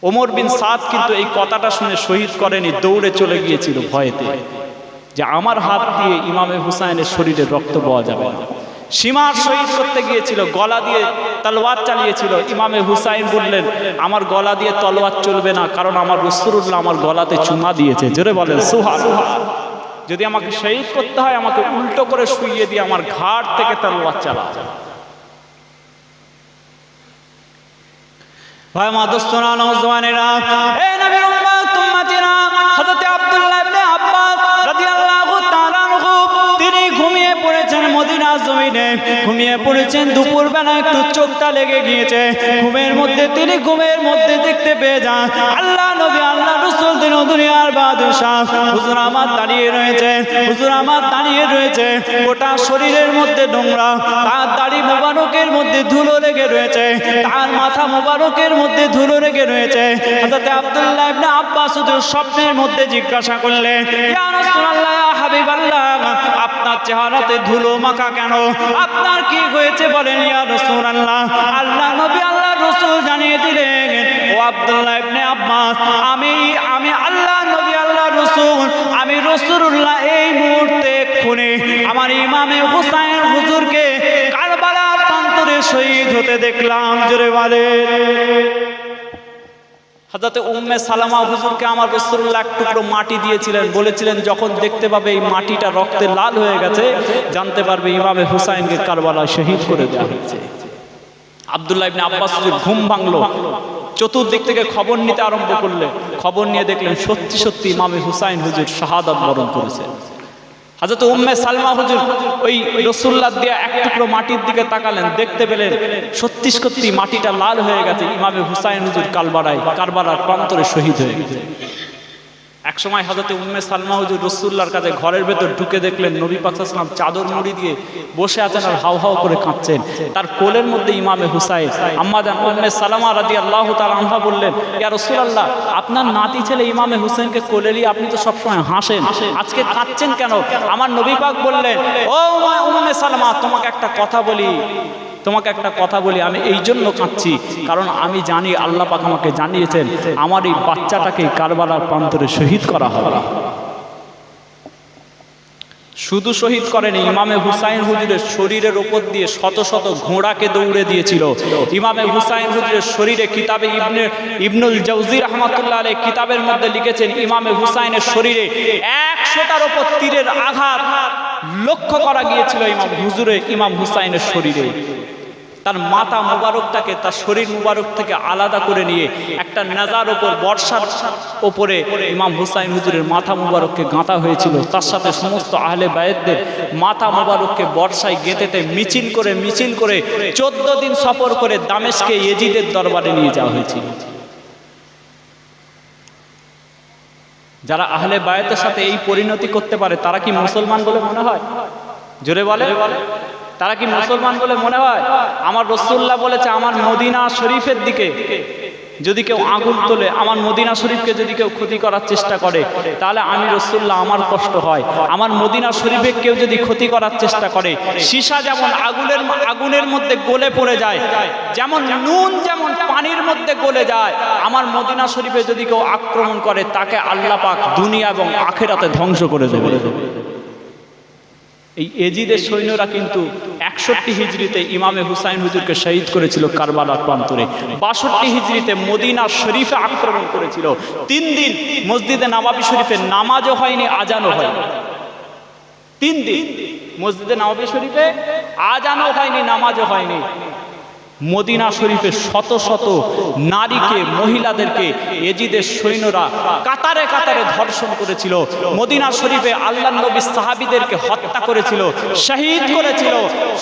ওমর বিন সাদ কিন্তু এই কথাটা শুনে শহীদ করেনি, দৌড়ে চলে গিয়েছিল ভয়েতে, যে আমার হাত দিয়ে ইমামে হুসাইনের শরীরে রক্ত বওয়া যাবে না। সীমার শহীদ করতে গিয়েছিল, গলা দিয়ে তলোয়ার চালিয়েছিল। ইমামে হুসাইন বললেন, আমার গলা দিয়ে তলোয়ার চলবে না, কারণ আমার রাসূলুল্লাহ আমার গলাতে চুমা দিয়েছে। জোরে বলেন সুবহানাল্লাহ। যদি আমাকে শহীদ করতে হয়, আমাকে উল্টো করে শুইয়ে দিয়ে আমার ঘাড় থেকে তলোয়ার চালা। ভাই মা দোস্তরা নওজওয়ানেরা, এ নবীর উম্মত উম্মতিরা, হযরত আব্দুল্লাহ ইবনে আব্বাস রাদিয়াল্লাহু তাআলা আনহু তিনি ঘুমিয়ে পড়েছেন মদিনার জমিনে, ঘুমিয়ে পড়েছেন। দুপুরবেলা একটু চোখটা লেগে গিয়েছে, ঘুমের মধ্যে দেখতে পেয়ে যান আল্লাহ নবী, আল্লাহ রাসূল দুনিয়ার বাদশাহ হুজুর আমার দাঁড়িয়ে রয়েছে, গোটা শরীরের মধ্যে নোংরা, তার দাড়ি মোবারকের মধ্যে ধুলো লেগে রয়েছে, তার মাথা মোবারকের মধ্যে ধুলো লেগে রয়েছে। হযরত আব্দুল্লাহ ইবনে আব্বাস স্বপ্নের মধ্যে জিজ্ঞাসা করলেন, ইয়া রাসূলুল্লাহ, ইয়া হাবিবাল্লাহ, আপনার চেহারাতে ধুলো মাখা কেন? আপনার কি হয়েছে বলেন ইয়া রাসূলুল্লাহ। আল্লাহ নবী, আল্লাহ রাসূল জানিয়ে দিলেন, ও আব্দুল্লাহ ইবনে আব্বাস, আমি আল্লাহ নবী, আল্লাহ রাসূল, আমি রাসূলুল্লাহ এই মুহূর্তে খুনে আমার ইমামে হুসাইন হুজুরকে কারবালার প্রান্তরে শহীদ হতে দেখলাম। জোরে বলেন। হযরত উম্মে সালামা হুজুরকে আমার রাসূলুল্লাহ এক টুকরো মাটি দিয়েছিলেন, বলেছিলেন যখন দেখতে পাবে এই মাটিটা রক্তে লাল হয়ে গেছে, জানতে পারবে ইমামে হুসাইনকে কারবালায় শহীদ করে দেওয়া হয়েছে। আব্দুল্লাহ ইবনে আব্বাস হুজুর ঘুম ভাঙলো, চতুর্দিক থেকে খবর নিতে আরম্ভ করলেন। খবর নিয়ে দেখলেন সত্যি ইমামে হুসাইন হুজুর শাহাদাত বরণ করেছে। হযরত উম্মে সালমা হুজুর ওই রাসূলুল্লাহ দিয়ে এক টুকরো মাটির দিকে তাকালেন, দেখতে পেলেন সত্যি মাটিটা লাল হয়ে গেছে, ইমামে হুসাইন হুজুর কারবালার প্রান্তরে শহীদ হয়ে গেছে। এক সময় হযরত উম্মে সালমা হুজুর রাসূলুল্লাহর কাছে ঘরের ভেতর ঢুকে দেখলেন নবী পাক সাল্লাল্লাহু আলাইহি ওয়াসাল্লাম চাদর মুড়ি দিয়ে বসে আছেন আর হাউ হাউ করে কাঁদছেন। তার কোলের মধ্যে ইমামে হুসাইন। আম্মা জান উম্মে সালামা রাদিয়াল্লাহু তাআলা আনহা বললেন, ইয়া রাসূলুল্লাহ, আপনার নাতি ছেলে ইমামে হুসাইনকে কোলে নিয়ে আপনি তো সবসময় হাসেন, আজকে কাঁদছেন কেন? আমার নবী পাক বললেন, ও উম্মে সালামা, তোমাকে একটা কথা বলি, আমি এই জন্য কাঁদছি কারণ আমি জানি আল্লাহ পাক আমাকে জানিয়েছেন আমার এই বাচ্চাটাকে কারবালার প্রান্তরে শহীদ করা হবে। শুধু শহীদ করেনি, ইমামে হুসাইন হুজুরের শরীরের ওপর দিয়ে শত শত ঘোড়াকে দৌড়ে দিয়েছিল। ইমামে হুসাইন হুজুরের শরীরে কিতাবে ইবনুল জাওজি রাহমাতুল্লাহ আলাইহি কিতাবের মধ্যে লিখেছেন, ইমামে হুসাইনের শরীরে 100টার ওপর তীরের আঘাত লক্ষ্য করা গিয়েছিল ইমাম হুসাইনের শরীরে। তার মাথা মুবারকটাকে তার শরীর মুবারক থেকে আলাদা করে নিয়ে একটা নেজার ওপর বর্ষার ওপরে ইমাম হুসাইন হুজুরের মাথা মুবারককে গাঁথা হয়েছিল। তার সাথে সমস্ত আহলে বায়েতদের মাথা মুবারককে বর্ষায় গেঁথেতে মিছিল করে 14 দিন সফর করে দামেস্কে ইয়েজিদের দরবারে নিয়ে যাওয়া হয়েছিল। যারা আহলে বায়েতের সাথে এই পরিণতি করতে পারে তারা কি মুসলমান বলে মনে হয়? জোরে বলে, তারা কি মুসলমান বলে মনে হয়? আমার রাসূলুল্লাহ বলেছে, আমার মদিনা শরীফের দিকে যদি কেউ আগুন তোলে, আমার মদিনা শরীফকে যদি কেউ ক্ষতি করার চেষ্টা করে, তাহলে আমি রাসূলুল্লাহ আমার কষ্ট হয়। আমার মদিনা শরীফে কেউ যদি ক্ষতি করার চেষ্টা করে, সীসা যেমন আগুনের মধ্যে গলে পড়ে যায়, যেমন নুন যেমন পানির মধ্যে গলে যায়, আমার মদিনা শরীফে যদি কেউ আক্রমণ করে তাকে আল্লাহ পাক দুনিয়া এবং আখিরাতে ধ্বংস করে দেবে। এই এজিদের সৈন্যরা কিন্তু 61 হিজরিতে ইমামে হুসাইন হুজুরকে শহীদ করেছিল কারবালার প্রান্তরে। 62 হিজরিতে মদিনা শরীফে আক্রমণ করেছিল। 3 দিন মসজিদে নববী শরীফে নামাজও হয়নি, আজানও হয়নি। 3 দিন মসজিদে নববী শরীফে আজানও হয়নি, নামাজও হয়নি। মদিনা শরীফে শত শত নারীকে, মহিলাদেরকে এজিদের সৈন্যরা কাতারে কাতারে ধর্ষণ করেছিল। মদিনা শরীফে আল্লাহর নবী সাহাবীদেরকে হত্যা করেছিল, শহীদ করেছিল।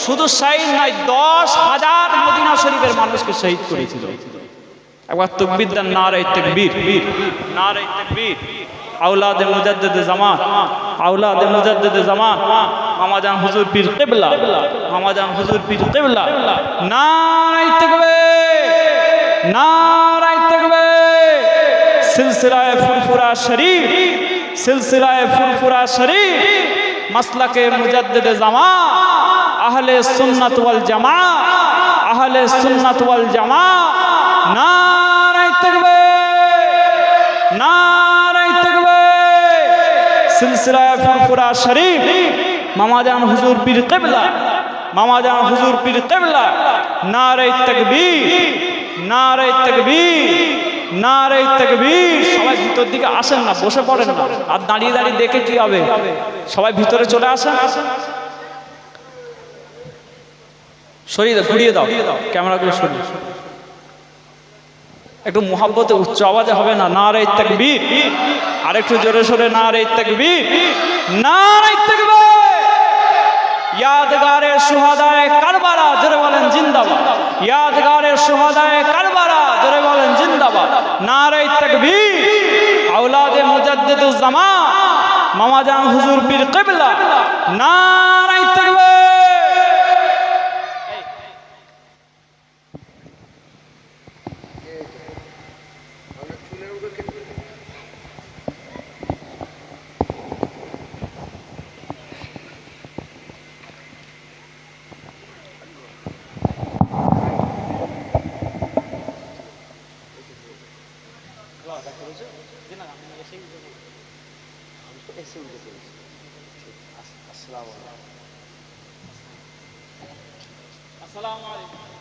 শুধু শহীদ নয়, 10,000 মদিনা শরীফের মানুষকে শহীদ করেছিল। একবার তাকবীর দেন, নারে তাকবীর, নারে তাকবীর। আওলাদে মুজাদ্দিদে জামান, আওলাদে মুজাদ্দিদে জামান মামাজান হুজুর পীর কিবলা, মামাজান হুজুর পীর কিবলা। নারে তাকবীর, নারে তাকবীর। সিলসিলায়ে ফুরফুরা শরীফ, সিলসিলায়ে ফুরফুরা শরীফ মাসলাকে মুজাদ্দিদে জামান, আহলে সুন্নাত ওয়াল জামাত, আহলে সুন্নাত ওয়াল জামাত। নারে তাকবীর, নারে তাকবীর। সিলসিলায়ে ফুরফুরা শরীফ মামাজান হুজুর পীর কিবলা, মামাজান হুজুর পীর কিবলা। নারে তাকবীর, নারে তাকবীর, নারে তাকবীর। সবাই ভিতর দিকে আসেন না, বসে পড়েন না। আর দাঁড়িয়ে দাঁড়িয়ে দেখে কি হবে? সবাই ভিতরে চলে আসেন। সরিয়ে দাও, ঘুরিয়ে দাও ক্যামেরাগুলো, সরিয়ে। একটু মুহাব্বতে উচ্চ আওয়াজে হবে না? নারে তাকবীর। আর একটু জোরে সোরে নারে তাকবীর, নারে তাকবীর। ইয়াদগারে শুহাদায়ে কারবালা, জোরে বলেন জিন্দাবাদ। ইয়াদগারে শুহাদায়ে কারবালা, জোরে বলেন জিন্দাবাদ। নারে তাকবীর। আওলাদে মুজাদ্দিদুজ জামান মামাজান হুজুর পীর কিবলা। নারে তাকবীর। আসসালামু আলাইকুম।